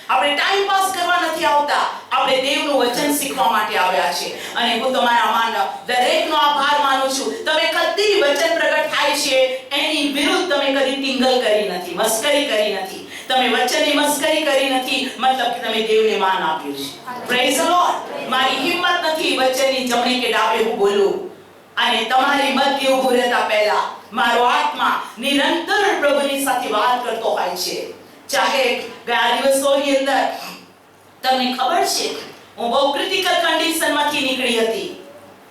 આપણે ટાઈમ પાસ કરવા નથી આવતા, આપણે દેવનું વચન શીખવા માટે આવ્યા છે. અને હું તમારા દરેકનો આભાર માનું છું. તમે કદી વચન પ્રગટ થાય છે એની વિરુદ્ધ તમે કદી ટિંગલ કરી નથી, મસ્કરી કરી નથી. તમે વચનની મસ્કરી કરી નથી, મતલબ કે તમે દેવને માન આપ્યું છે. Praise the lord. મારી હિંમત નથી વચનની જમણી કે ડાબે હું બોલું અને તમારી મધ્ય ઊભું રહેતા પહેલા મારો આત્મા નિરંતર પ્રભુની સાથે વાત કરતો હોય છે. ચાહે ગયા દિવસોની અંદર તમને ખબર છે હું બહુ ક્રિટિકલ કન્ડિશનમાંથી નીકળી હતી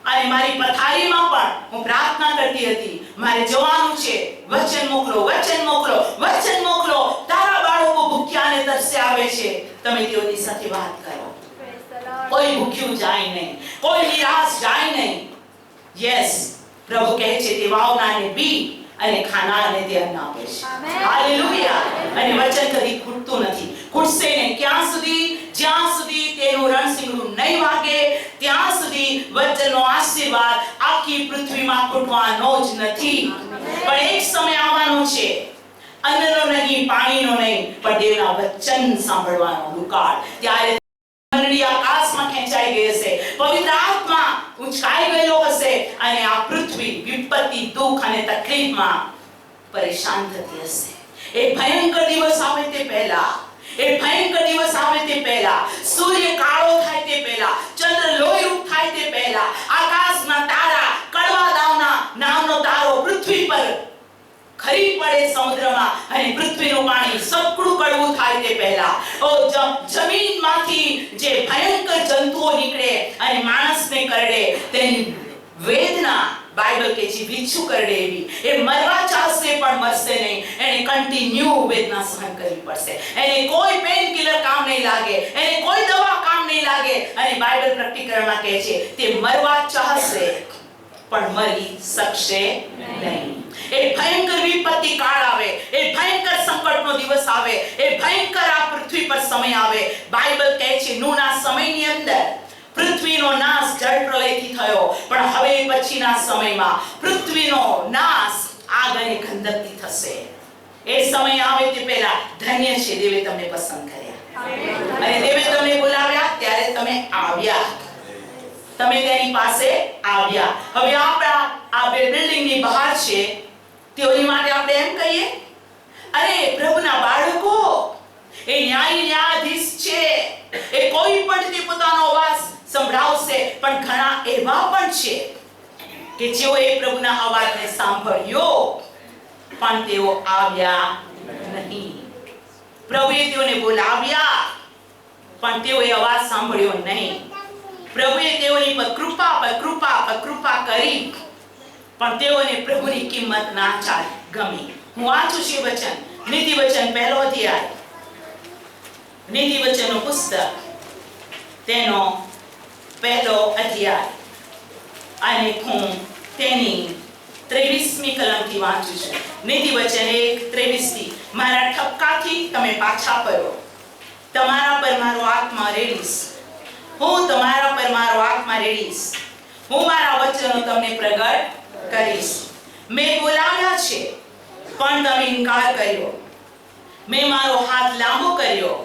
અને મારી પથારીમાં પણ હું પ્રાર્થના કરતી હતી, મારે જવાનું છે, વચન મોકલો, વચન મોકલો, વચન મોકલો. તારા બાળકો ભૂખ્યા અને તરસ્યા આવે છે, તમે તેઓની સાથે વાત કરો. કોઈ ભૂખ્યું જાય નહીં, કોઈ નિરાશ જાય નહીં. યસ, પ્રભુ કહે છે તે વાવનાને બી અને ખાનારને તે અન્ન આપે છે. હાલેલુયા. અને વચન કદી ખૂટતું નથી. ખૂટશે નહીં ક્યાં સુધી? જ્યાં સુધી તેનું રણસિંગડું નહીં વાગે ત્યાં સુધી વચનનો આશીર્વાદ આખી પૃથ્વીમાં ખૂટવાનો જ નથી. પણ એક સમય આવવાનો છે, અન્નનો નહીં, પાણીનો નહીં, પણ દેવના વચન સાંભળવાનો દુકાળ. ત્યારે મંડળી આકાશમાં ખેંચાઈ ગઈ હશે, પવિત્ર આત્મા ઉંચકાઈ ગયેલો હશે અને આ પૃથ્વી વિપત્તિ, દુઃખ અને તકલીફમાં પરેશાન થતી હશે. એ ભયંકર દિવસ આવે તે પહેલા, એ ભયંકર દિવસ આવે તે પહેલા, સૂર્ય કાળો થાય તે પહેલા, ચંદ્ર લોહીરૂપ થાય તે પહેલા, આકાશના તારા, કડવા દાવના નામનો તારો પૃથ્વી પર ખરી પડે સમુદ્રમાં અને પૃથ્વીનું પાણી સકડું કડવું થાય તે પહેલા, જમીનમાંથી જે ભયંકર જંતુઓ નીકળે અને માણસને કરડે તેની વેદના બાઇબલ કે છે વિચ્છુ કરડે એવી. એ મરવા ચાહશે પણ મરશે નહીં, એને કન્ટિન્યુ વેદના સહન કરવી પડશે. એને કોઈ પેન કિલર કામ નહીં લાગે, એને કોઈ દવા કામ નહીં લાગે. અને બાઇબલ પ્રકટીકરણમાં કહે છે તે મરવા ચાહશે પણ મરી શકશે નહીં. એ ભયંકર વિપત્તિ કાળ આવે, એ ભયંકર સંકટનો દિવસ આવે, એ ભયંકર આ પૃથ્વી પર સમય આવે. બાઇબલ કહે છે નૂહના સમયની અંદર પૃથ્વીનો નાશ જળ પ્રલયથી થયો, પણ હવે પછીના સમયમાં પૃથ્વીનો નાશ આગ અને ગંધકથી થશે. એ સમય આવે તે પહેલા ધન્ય છે દેવે તમને પસંદ કર્યા અને દેવે તમને બોલાવ્યા ત્યારે તમે આવ્યા, તમે તેની પાસે આવ્યા. હવે આપણા આ બે બિલ્ડિંગની બહાર છે તેઓની માટે આપણે એમ કહીએ, અરે પ્રભુના બાળકો, એ ન્યાયાધીશ છે, એ કોઈ પણ તે પોતાનો અવાજ સંભળાવશે. પણ ઘણા એવા પણ છે કે જેઓએ પ્રભુના અવાજને સાંભળ્યો પણ તેઓ આવ્યા નહીં. પ્રભુએ તેઓને બોલાવ્યા પણ તેઓએ અવાજ સાંભળ્યો નહીં. પ્રભુએ તેઓની પર કૃપા કરી પણ તેઓને પ્રભુની કિંમત ના ગમી. હું વાંચું છું વચન, નીતિ વચન પહેલો અધ્યાય, નીતિ વચનનું પુસ્તક તેનો પહેલો અધ્યાય અને હું તેની 23મી કલમથી વાંચું છું. નીતિ વચન 1:23. મારા ઠપકાથી તમે પાછા ફરો, તમારા પર મારો આત્મા રેડીશ, હું તમારા પર મારો આત્મા રેડીશ, હું મારા વચનો તમને પ્રગટ કરીશ. મેં બોલાવ્યા છે પણ તમે ઇનકાર કર્યો, મેં મારો હાથ લાંબો કર્યો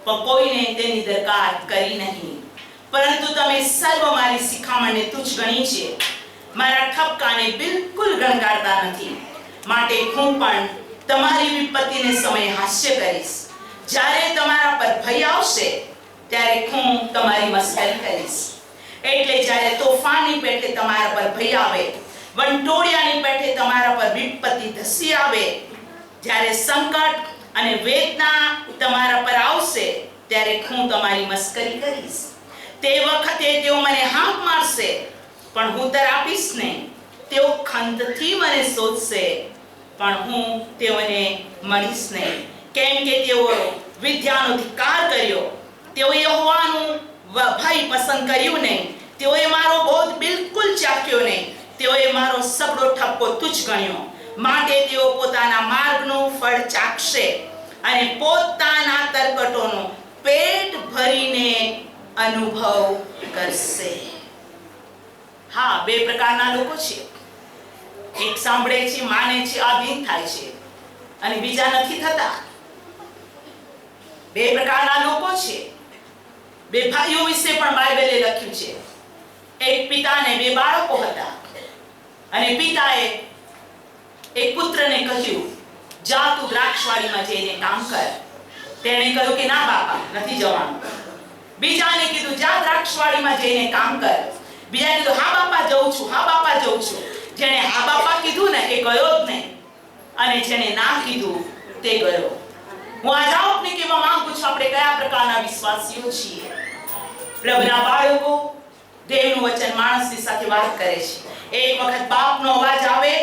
પણ કોઈને તેની દરકાર કરી નહીં. પરંતુ તમે સર્વ મારી શિખામણને તુચ્છ ગણી છે, મારા ઠપકાને બિલકુલ ગણગારતા નથી. માટે હું પણ તમારી વિપત્તિને સમયે હાસ્ય કરીશ. જ્યારે તમારા પર ભય આવશે ત્યારે હું તમારી મસ્કરી કરીશ. એટલે જ્યારે તોફાનની પેઠે તમારા પર ભય આવે, વંટોળિયાની પેઠે તમારા પર વિપત્તિ ધસી આવે, જ્યારે સંકટ અને વેદના તમારા પર આવશે ત્યારે હું તમારી મસ્કરી કરીશ. તે વખતે તેઓ મને હાંક મારશે પણ હું તરાપીશ નહીં, તેઓ ખંતથી મને શોધશે પણ હું તેઓને મળીશ નહીં. કેમ કે તેઓ વિદ્યાનો ધિક્કાર કર્યો, તેઓ યહોવાનું ભય પસંદ કર્યું નહીં, તેઓએ મારો બોધ બિલકુલ ચાખ્યો નહીં, તેઓએ મારો સગડો ઠપકો તુચ્છ ગણ્યો. માટે તેઓ પોતાના માર્ગનું ફળ ચાખશે અને પોતાના તરકટોનું પેટ ભરીને અનુભવ કરશે. હા, બે પ્રકારના લોકો છે. એક સાંભળે છે, માને છે, આધીન થાય છે અને બીજા નથી થતા. બે પ્રકારના લોકો છે. બે ભાઈઓ વિશે પણ બાઇબલે લખ્યું છે. એક પિતાને બે બાળકો હતા અને પિતાએ એક પુત્રને કહ્યું, જા તું દ્રાક્ષવાડીમાં જઈને કામ કર. તેણે કહ્યું કે ના બાપા, નથી જવાનું. બીજાને કીધું જા દ્રાક્ષવાડીમાં જઈને કામ કર. બીજાએ કીધું હા બાપા જઉં છું, હા બાપા જઉં છું. જેણે હા બાપા કીધું ને એ ગયો જ નહીં, અને જેણે ના કીધું તે ગયો. હું આજે આપને કહેવા માંગુ છું આપણે કયા પ્રકારના વિશ્વાસીઓ છીએ. પ્રભુના બાળકો, દેવનું વચન માણસની સાથે વાત કરે છે. એક વખત બાપનો અવાજ આવે,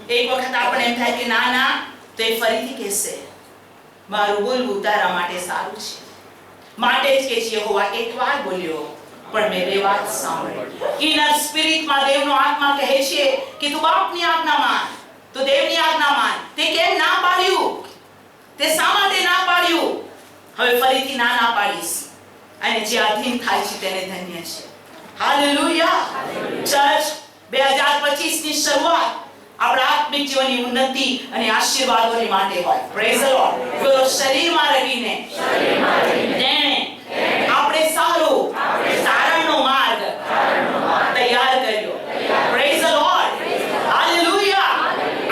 એક વખત આપણે એમ થાય કે ના ના, તો એ ફરીથી કહેશે મારું બોલવું તારા માટે સારું છે. માટે જ કે છે યહોવા એકવાર બોલ્યો પણ મેં બે વાત સાંભળી. ઇનર સ્પિરિટમાં દેવનો આત્મા કહે છે કે તું બાપની આજ્ઞા માન, તું દેવની આજ્ઞા માન. તે કેમ ના પાડ્યું? તે શા માટે ના પાડ્યું? હવે ફરીથી ના પાડીશ, અને જે અધીન થાય છે તેને ધન્ય છે. હાલેલુયા. ચર્ચ 2025 ની શરૂઆત આપણા આત્મિક જીવનની ઉન્નતિ અને આશીર્વાદોની માટે હોય. Praise the lord. બોલો શરીરમાં રહીને તેણે આપણે સારણનો માર્ગ તૈયાર કર્યો. Praise the lord. હાલેલુયા.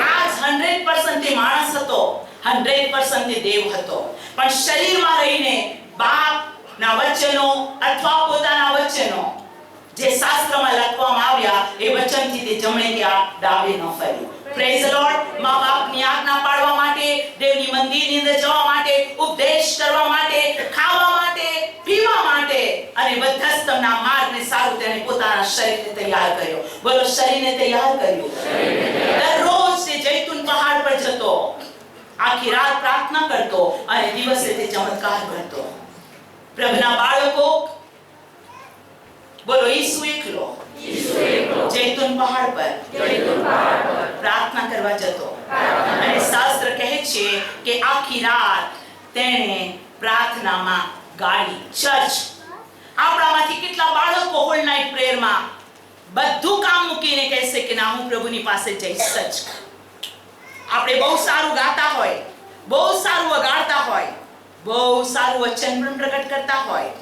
આજ 100% તે માણસ હતો, 100% તે દેવ હતો, પણ શરીરમાં રહીને બાપના વચનો અથવા પોતાના વચનો જે શાસ્ત્રમાં લખવામાં આવ્યા એ વચનથી તે જમણે ત્યાં ડાબે ન ફર્યું. Praise the lord. મા બાપની આજ્ઞા પાળવા માટે, દેવની મંદિરની અંદર જવા માટે, ઉપદેશ કરવા માટે, ખાવા માટે, પીવા માટે અને વધસ્તમના માર્ગને સારું તેને પોતાના શરીરને તૈયાર કર્યો. બોલો શરીરને તૈયાર કર્યું. દરરોજ તે જૈતુન પહાડ પર જતો, આખી રાત પ્રાર્થના કરતો અને દિવસે તે ચમત્કાર કરતો. પ્રભુના બાળકો, બોલો ઈસુ એકલો જૈતુન પહાડ પર પ્રાર્થના કરવા જતો, અને શાસ્ત્ર કહે છે કે આખી રાત તેણે પ્રાર્થનામાં ગાળી. ચર્ચ, આપણામાંથી કેટલા બાળકો હોલ નાઇટ પ્રેયરમાં બધું કામ મૂકીને કહેશે કે ના, હું પ્રભુની પાસે જઈશ જ. આપણે બહુ સારું ગાતા હોય, બહુ સારું વગાડતા હોય, બહુ સારું વચન પણ પ્રગટ કરતા હોય,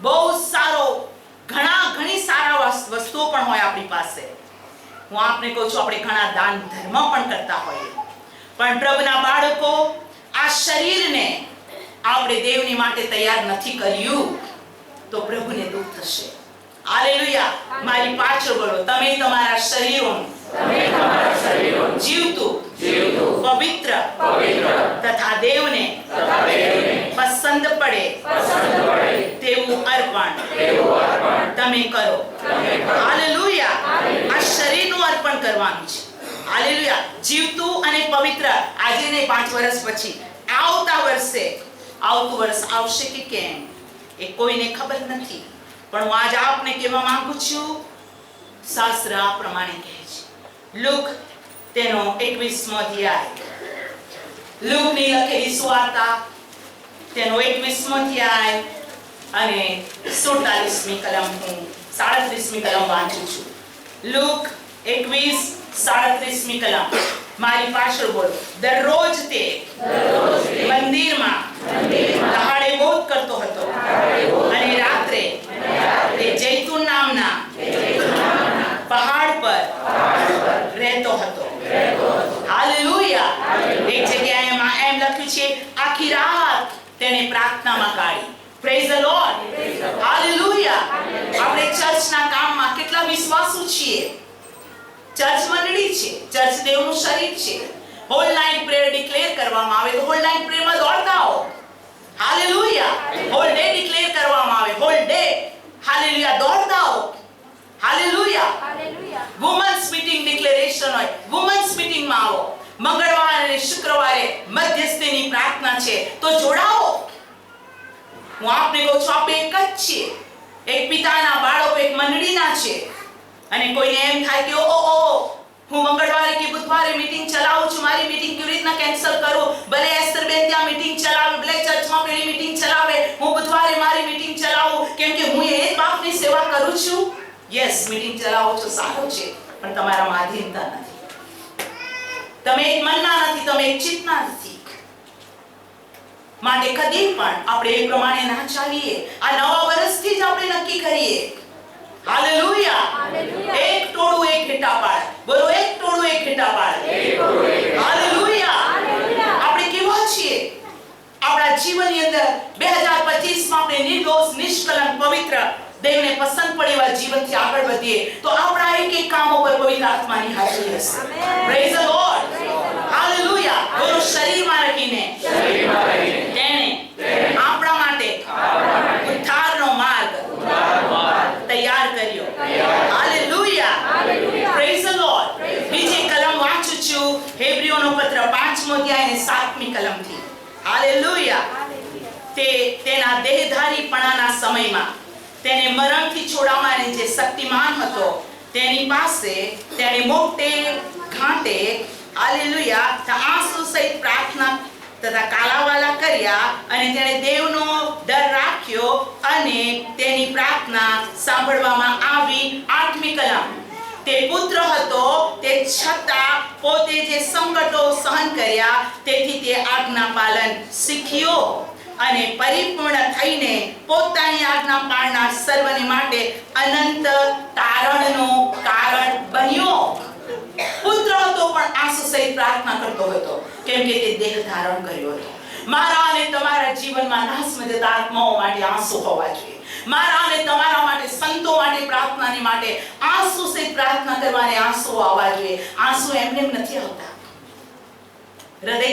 બહુ સારો ઘણી સારા વસ્તુઓ પણ હોય આપણી પાસે. હું આપને કહું છું આપણે ઘણા દાન ધર્મ પણ કરતા હોઈએ, પણ પ્રભુના બાળકો, આ શરીરને આપણે દેવની માટે તૈયાર નથી કર્યું તો પ્રભુને દુઃખ થશે. હાલેલુયા. મારી પાછળ બોલો, તમે તમારા શરીરોનું જીવતું પવિત્ર તથા દેવને પસંદ પડે તેવું અર્પણ તમે કરો. હાલેલુયા. આ શરીરનું અર્પણ કરવાનું છે. હાલેલુયા. જીવતું અને પવિત્ર. આજે ને 5 વર્ષ પછી આવતું વર્ષ આવશે કે કેમ એ કોઈને ખબર નથી, પણ હું આજ આપને કહેવા માંગુ છું, શાસ્ત્ર આ પ્રમાણે કહે છે. લુક તેનો 21મો અધ્યાય, લુકની લખેલી સુવાર્તા તેનો 21મો અધ્યાય અને 47મી કલમ, હું 37મી કલમ વાંચું છું. લુક 21:37મી કલમ. મારી પાછળ બોલો. દરરોજ તે મંદિરમાં દહાડે બોધ કરતો હતો અને રાત્રે તે જૈતુન નામના પહાડ પર રહેતો હતો. હાલેલુયા. એક જગ્યાએ એમ લખ્યું છે આખી રાત તેને પ્રાર્થનામાં કાઢી. Praise the lord. હાલેલુયા. આપણે ચર્ચના કામમાં કેટલા વિશ્વાસુ છીએ. ચર્ચ મંડળી છે, ચર્ચ દેવનું શરીર છે. હોલ નાઇટ પ્રેયર ડિક્લેર કરવામાં આવે તો હોલ નાઇટ પ્રેયરમાં દોડતા હો. હાલેલુયા. હોલ ડે ડિક્લેર કરવામાં આવે, હોલ ડે હાલેલુયા દોડતા હો. હાલેલુયા. વુમન્સ મીટિંગ ડિક્લેરેશન હોય, વુમન્સ મીટિંગમાં આવો. મંગળવારે અને શુક્રવારે મધ્યસ્થીની પ્રાર્થના છે તો જોડાઓ. હું આપને કહું છું, આપણે એક જ છીએ, એક પિતાના બાળકો, એક મંડળીના છે. અને કોઈને એમ થાય કે ઓહો, હું મંગળવારે કે બુધવારે મીટિંગ ચલાવું છું, મારી મીટિંગ કેવી રીતના કેન્સલ કરું? ભલે એસ્તરબેન ત્યાં મીટિંગ ચલાવે, ભલે ચર્ચમાં પેલી મીટિંગ ચલાવે, હું બુધવારે મારી મીટિંગ ચલાવું કેમ કે હું એ જ બાપની સેવા કરું છું. યસ, મીટિંગ ચલાવો છો સારું છે, પણ તમારામાં આધીનતા નથી. તમે એક મનના નથી, તમે એક ચિત્તના નથી. માટે કદી પણ આપણે એ પ્રમાણે ના ચાલીએ. આ નવા વર્ષથી જ આપણે નક્કી કરીએ. હાલેલુયા. એક ટોળું એક ઘેટા પાડ. બોલો, એક ટોળું એક ઘેટા પાડ. હાલેલુયા. આપણે કેવા છીએ? આપણા જીવનની અંદર 2025 માં આપણે નિર્દોષ, નિષ્કલંક, પવિત્ર દેવને પસંદ પડે એવા જીવનથી આગળ વધીએ તો આપણા એક એક કામો પર પવિત્ર આત્માની હાજરી હશે. Praise the lord, hallelujah. બોલો, શરીરમાં રહીને તેણે આપણા માટે ઉદ્ધારનો માર્ગ તૈયાર કર્યો. Hallelujah, praise the lord. બીજી કલમ વાંચું છું, હેબ્રીઓનો પત્ર 5મો અધ્યાય અને 7મી કલમથી. હાલેલુયા. તેના દેહધારીપણાના સમયમાં તેને મરણથી છોડાવવાની જે શક્તિમાન હતો તેની પાસે તેને મોટે ઘાટે હાલેલુયા આંસુ સહિત પ્રાર્થના તથા કાલાવાલા કર્યા અને તેણે દેવનો ડર રાખ્યો અને તેની પ્રાર્થના સાંભળવામાં આવી. 8મી કલમ. તે પુત્ર હતો તે છતાં પોતે જે સંકટો સહન કર્યા તેથી તે આજ્ઞા પાલન શીખ્યો અને પરિપૂર્ણ થઈને પોતાની આજ્ઞા પાળનાર સર્વને માટે અનંત તારણનું કારણ બન્યો. પુત્ર હતો પણ આંસુ સહિત પ્રાર્થના કરતો હતો કેમ કે તે દેહ ધારણ કર્યો હતો. મારા અને તમારા જીવનમાં નાશમાં જતા આત્માઓ માટે આંસુ હોવા જોઈએ. મારા અને તમારા માટે, સંતો માટે, પ્રાર્થનાની માટે આંસુ સહિત પ્રાર્થના કરવાને આંસુ આવવા જોઈએ. આંસુ એમને નથી આવતા. હૃદય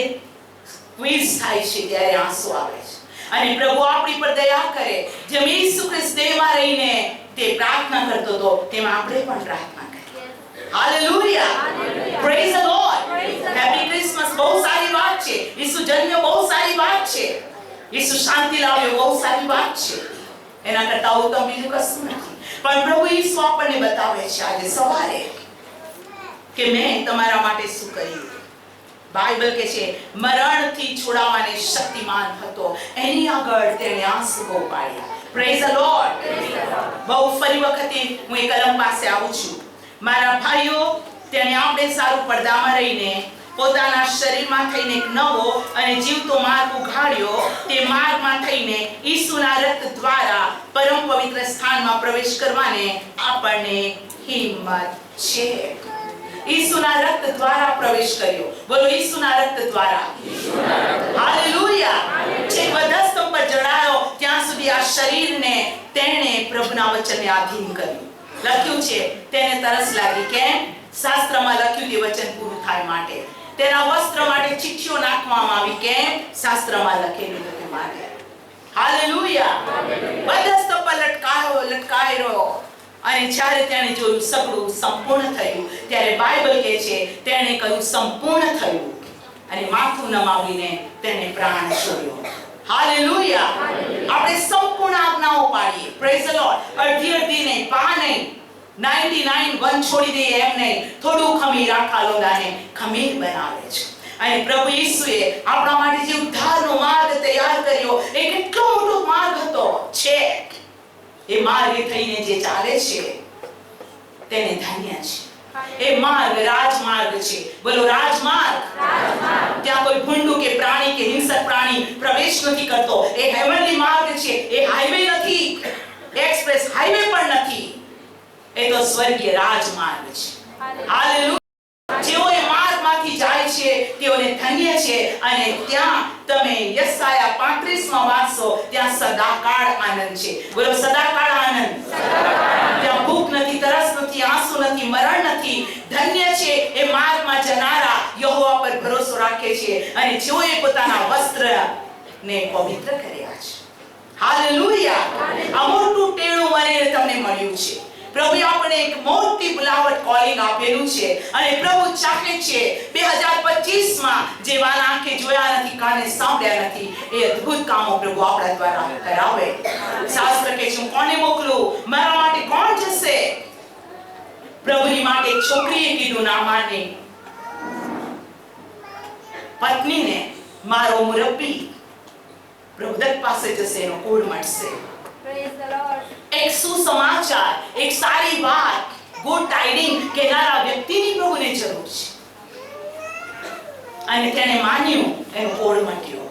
ક્વિઝ થાય છે ત્યારે આંસુ આવે છે. અને પ્રભુ આપણી પર દયા કરે. જેમ ઈસુ ખ્રિસ્ત દેહમાં રહીને તે પ્રાર્થના કરતો હતો તેમ આપણે પણ પ્રાર્થના કરીએ. Hallelujah, praise the lord. Happy Christmas બહુ સારી વાત છે. ઈસુ જન્મ્યો બહુ સારી વાત છે. ઈસુ શાંતિ લાવ્યો બહુ સારી વાત છે. એના કરતા ઉત્તમ બીજું કશું નથી. પણ પ્રભુ ઈસુ આપણને બતાવે છે આજે સવારે કે મેં તમારા માટે શું કર્યું. બાઇબલ કહે છે મરણથી છોડાવવાને શક્તિમાન હતો એની આગળ તેણે આંસુ બહુ પાડ્યા. Praise the lord. બહુ ફરી વખતે હું એક કલમ પાસે આવું છું. મારા ભાઈઓ, તેણે આપણે સારું પડદામાં રહીને પોતાના શરીરમાં થઈને એક નવો અને જીવતો માર્ગ ઉઘાડ્યો. તે માર્ગમાં થઈને ઈસુના રક્ત દ્વારા પરમ પવિત્ર સ્થાનમાં પ્રવેશ કરવાને આપણને હિંમત છે. ઈસુના રક્ત દ્વારા પ્રવેશ કર્યો. બોલો, ઈસુના રક્ત દ્વારા. હાલેલુયા. જે વધસ્તંભ પર જડાયો ત્યાં સુધી આ શરીરને તેણે પ્રભુના વચનને આધીન કર્યું. લખ્યું છે તેને તરસ લાગી. કેમ? શાસ્ત્રમાં લખ્યું તે વચન પૂરું થાય માટે. તેના વસ્ત્ર માટે ચિઠ્ઠીઓ નાખવામાં આવી. કેમ? શાસ્ત્રમાં લખેલું હતું માટે. હાલેલુયા. વધસ્તંભ પર લટકાયો અને જ્યારે તેણે જોયું સગળું સંપૂર્ણ થયું ત્યારે બાઇબલ કહે છે તેણે કહ્યું સંપૂર્ણ થયું અને માથું નમાવીને તેને પ્રાણ છોડ્યો. હાલેલુયા. આપણે સંપૂર્ણ આજ્ઞાઓ પાડીએ. Praise the lord. અડધી નહીં, પા નહીં, 99 છોડી દઈએ એમ નહીં. થોડું ખમીર આખા લોડાને ખમીર બનાવે છે. અને પ્રભુ ઈસુએ આપણા માટે જે ઉદ્ધારનો માર્ગ તૈયાર કર્યો એ કેટલો મોટો માર્ગ હતો છે. એ માર્ગ થઈને જે ચાલે છે તેને ધન્ય છે. એ માર્ગ રાજમાર્ગ છે. બોલો, રાજમાર્ગ. ત્યાં કોઈ ભૂંડું કે પ્રાણી કે હિંસક પ્રાણી પ્રવેશ નથી કરતો. એ હેવનલી માર્ગ છે. એ હાઈવે નથી, એક્સપ્રેસ હાઈવે પણ નથી. એ તો સ્વર્ગીય રાજમાર્ગ છે. હાલેલુયા. જેઓ એ માર્ગમાંથી જાય છે તેઓને ધન્ય છે. અને ત્યાં તમે યશાયા 35માં વાંચો ત્યાં સદાકાળ આનંદ છે. બોલો, સદાકાળ આનંદ. ત્યાં ભૂખ નથી, તરસ નથી, આંસુ નથી, મરણ નથી. ધન્ય છે એ માર્ગમાં જનારા યહોવા પર ભરોસો રાખે છે અને જેઓએ પોતાના વસ્ત્રને પવિત્ર કર્યા છે. હાલેલુયા. આ મોટું ટેણું મને તમને મળ્યું છે. પ્રભુએ આપણને એક મોટી બોલાવટ કોલિંગ આપેલું છે અને પ્રભુ ચાહે છે 2025માં જે વાના આંખે જોયા નથી, કાને સાંભળ્યા નથી, એ અદ્ભુત કામો પ્રભુ આપણા દ્વારા કરાવે. શાસ્ત્ર કહે છે હું કોને મોકલું, મારા માટે કોણ જશે? પ્રભુની માટે એક છોકરીએ કીધું નામાનની પત્નીને મારો મુરબ્બી પ્રભુદત્ત પાસે જશે, એનો કોડ મળશે. એક સુસમાચાર, એક સારી વાત, ગુડ ટાઇડિંગ કહેનારા વ્યક્તિની પ્રભુને જરૂર છે. અને તેને માન્યું, એનો કોડ મટ્યો.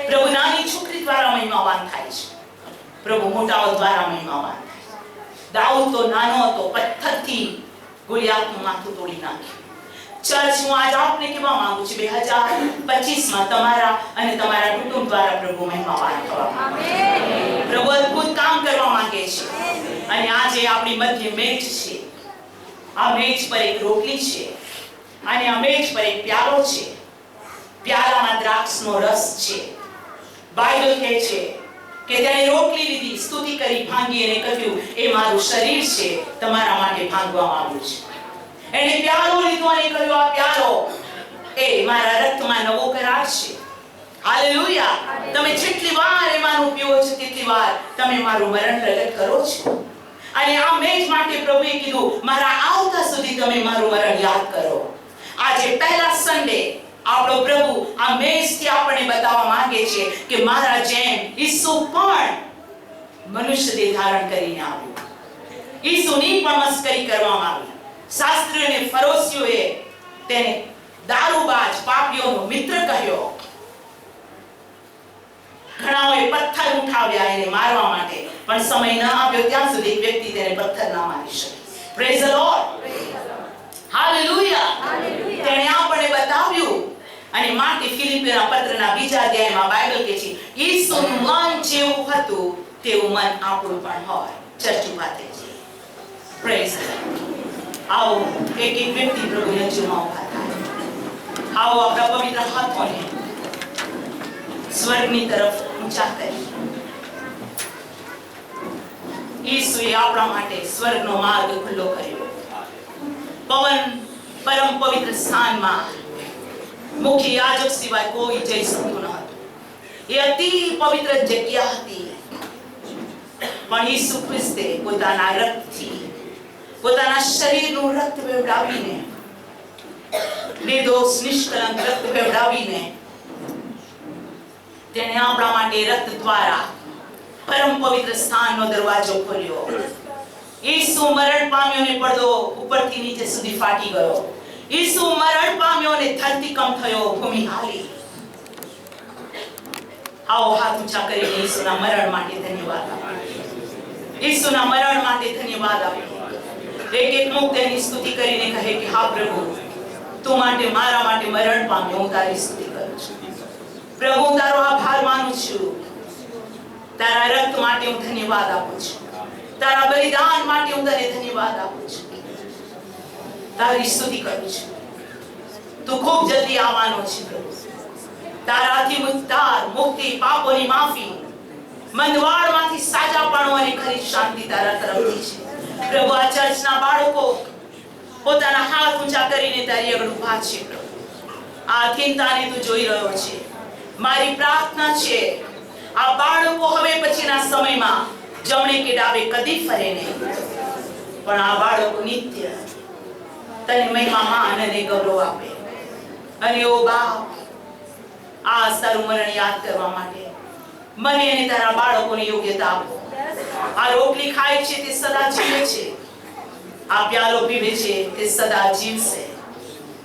પ્રભુ નાની છોકરી દ્વારા મહિમાવાન થાય છે. પ્રભુ મોટાઓ દ્વારા મહિમાવાન થાય છે. દાઉદ તો નાનો હતો, પથ્થરથી ગોલિયાતનું માથું તોડી નાખ્યું. ચર્ચ હું આજ આપને કહેવા માંગુ છું 2025માં તમારા અને તમારા કુટુંબ દ્વારા પ્રભુ મહિમાવાન થવા માંગે છે. પ્રભુ અદ્ભુત કામ કરવા માંગે છે. અને આજે આપણી મધ્ય મેજ છે. આ મેજ પર એક રોટલી છે અને આ મેજ પર એક પ્યાલો છે. પ્યાલામાં દ્રાક્ષનો રસ છે. બાઇબલ કહે છે કે તેણે રોટલી લીધી, સ્તુતિ કરી, ભાંગી અને કહ્યું, એ મારું શરીર છે, તમારા માટે ભાંગવામાં આવ્યું છે. એણે પ્યાલો લીધો અને કહ્યું, આ પ્યાલો એ મારા રક્તમાં નવો કરાર છે. હાલેલુયા. તમે જેટલી વાર એમાંનું પીવો છો તેટલી વાર તમે મારું મરણ પ્રગટ કરો છો. અને આ મેજ માટે પ્રભુએ કીધું, મારા આવતા સુધી તમે મારું મરણ યાદ કરો. આજે પહેલા સન્ડે આપણો પ્રભુ આ મેજથી આપણને બતાવવા માંગે છે કે મારા જેમ ઈસુ પણ મનુષ્ય દેહ ધારણ કરીને આવ્યો. ઈસુની પણ મસ્કરી કરવામાં આવી. શાસ્ત્રીઓ અને ફરોશીઓએ તેને દારૂબાજ, પાપીઓનો મિત્ર કહ્યો. ઘણાઓએ પથ્થર ઉઠાવ્યા એને મારવા માટે, પણ સમય ન આવ્યો ત્યાં સુધી એક વ્યક્તિ તેને પથ્થર ના મારી શકે. Praise the lord. હાલેલુયા. તેણે આપણને બતાવ્યું. અને માટે ફિલિપીના પત્રના 2 અધ્યાયમાં બાઇબલ કહે છે, ઈસુનું મન જેવું હતું તેવું મન આપણું પણ હોય. ચર્ચ ઉભા થઈ છે. Praise the lord. આવો એક એક વ્યક્તિ પ્રભુના જીવનમાં ઉભા થાય. આવો આપણા પવિત્ર હાથોને સ્વર્ગની તરફ ઊંચા કરી. ઈસુએ આપણા માટે સ્વર્ગનો માર્ગ ખુલ્લો કર્યો. પવન પરમ પવિત્ર સ્થાનમાં મુખ્ય યાજક સિવાય કોઈ જઈ શકતું ન હતું. એ અતિ પવિત્ર જગ્યા હતી. પણ ઈસુ ખ્રિસ્તે પોતાના રક્તથી, પોતાના શરીરનું રક્ત વહેવડાવીને, નિર્દોષ નિષ્કલંક રક્ત વહેવડાવીને તેણે આપણા માટે રક્ત દ્વારા પરમ પવિત્ર સ્થાનનો દરવાજો ખોલ્યો. ઈસુ મરણ પામ્યો ને પડદો ઉપરથી નીચે સુધી ફાટી ગયો. ઈસુ મરણ પામ્યો ને ધરતીકંપ થયો, ભૂમિ હાલી. આવો હાથ ઊંચા કરીને ઈસુના મરણ માટે ધન્યવાદ આપો. ઈસુના મરણ માટે ધન્યવાદ આપો. એક એક મુખ તેની સ્તુતિ કરીને કહે કે હા પ્રભુ, તું માટે મારા માટે મરણ પામ્યો, હું તારી સ્તુતિ કરું છું. પ્રભુ, હું તારો આભાર માનું છું. તારા રક્ત માટે હું ધન્યવાદ આપું છું. તારા બલિદાન માટે હું તને ધન્યવાદ આપું છું. તારી સ્તુતિ કરું છું. તું ખૂબ જલ્દી આવવાનો છે પ્રભુ. તારાથી ઉદ્ધાર, મુક્તિ, પાપોની માફી, મંદવાડમાંથી સાજાપણું અને ખરી શાંતિ તારા તરફથી છે. પ્રભુ, આ ચર્ચના બાળકો પોતાના હાથ ઊંચા કરીને તારી આગળ ઊભા છે પ્રભુ. આ ચિંતાને તું જોઈ રહ્યો છે. મારી પ્રાર્થના છે આ બાળકો હવે પછીના સમયમાં જમણે કે ડાબે કદી ફરે નહીં, પણ આ બાળકો નિત્ય તને મહિમા, માન અને ગૌરવ આપે. અને ઓ બાપ, આ તારું મરણ યાદ કરવા માટે મને અને તારા બાળકોને યોગ્યતા આપો. આ રોટલી ખાય છે તે સદા જીવે છે. આ પ્યાલો પીવે છે તે સદા જીવશે.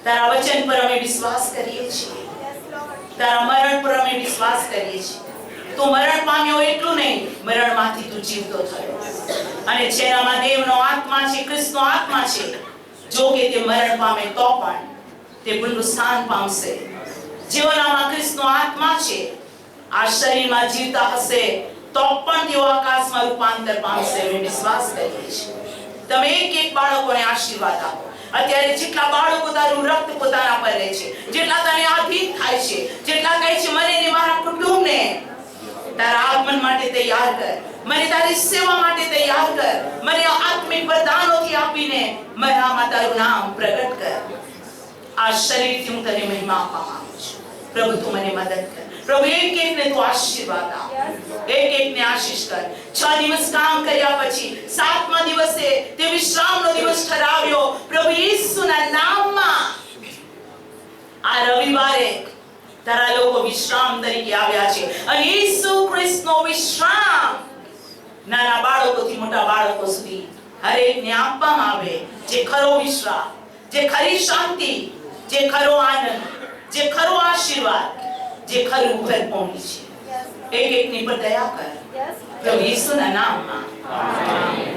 તારા વચન પર અમે વિશ્વાસ કરીએ છીએ. તારા મરણ પર અમે વિશ્વાસ કરીએ છીએ. તું મરણ પામ્યો એટલું નહીં, મરણમાંથી તું જીવતો થયો. અને જેનામાં દેવનો આત્મા છે, ખ્રિસ્તનો આત્મા છે, જો કે તે મરણ પામે તો પણ તે પુનરુત્થાન પામશે. જેઓનામાં ખ્રિસ્તનો આત્મા છે, આ શરીરમાં જીવતા હશે તો પણ તેઓ આકાશમાં રૂપાંતર પામશે. અમે વિશ્વાસ કરીએ છીએ. તમે એક એક બાળકોને આશીર્વાદ આપો. અત્યારે જેટલા બાળકો તારું રક્ત પોતાના પર લે છે, જેટલા તને આધીન થાય છે, જેટલા કહે છે મને ને મારા કુટુંબને તારા આગમન માટે તૈયાર કર, મને તારી સેવા માટે તૈયાર કર, મને આત્મિક વરદાનોથી આપીને મારામાં તારું નામ પ્રગટ કર. આ શરીરથી હું તને મહિમા આપવા માંગુ છું. પ્રભુ, તું મને મદદ કર. પ્રભુ, એક એકને તું આશીર્વાદ આપ. એક એકને આશીષ કર. 6 દિવસ કામ કર્યા પછી 7મા દિવસે તે વિશ્રામનો દિવસ ઠરાવ્યો. પ્રભુ ઈસુના નામમાં આ રવિવારે તારા લોકો વિશ્રામ તરીકે આવ્યા છે. અને ઈસુ ખ્રિસ્તનો વિશ્રામ નાના બાળકોથી મોટા બાળકો સુધી હરેકને આપવામાં આવે. જે ખરો વિશ્રામ, જે ખરી શાંતિ, જે ખરો આનંદ, જે ખરો આશીર્વાદ, જે ખરું ભરપૂરી છે. એક એકની પર દયા કર પ્રભુ ઈસુના નામમાં. આમેન.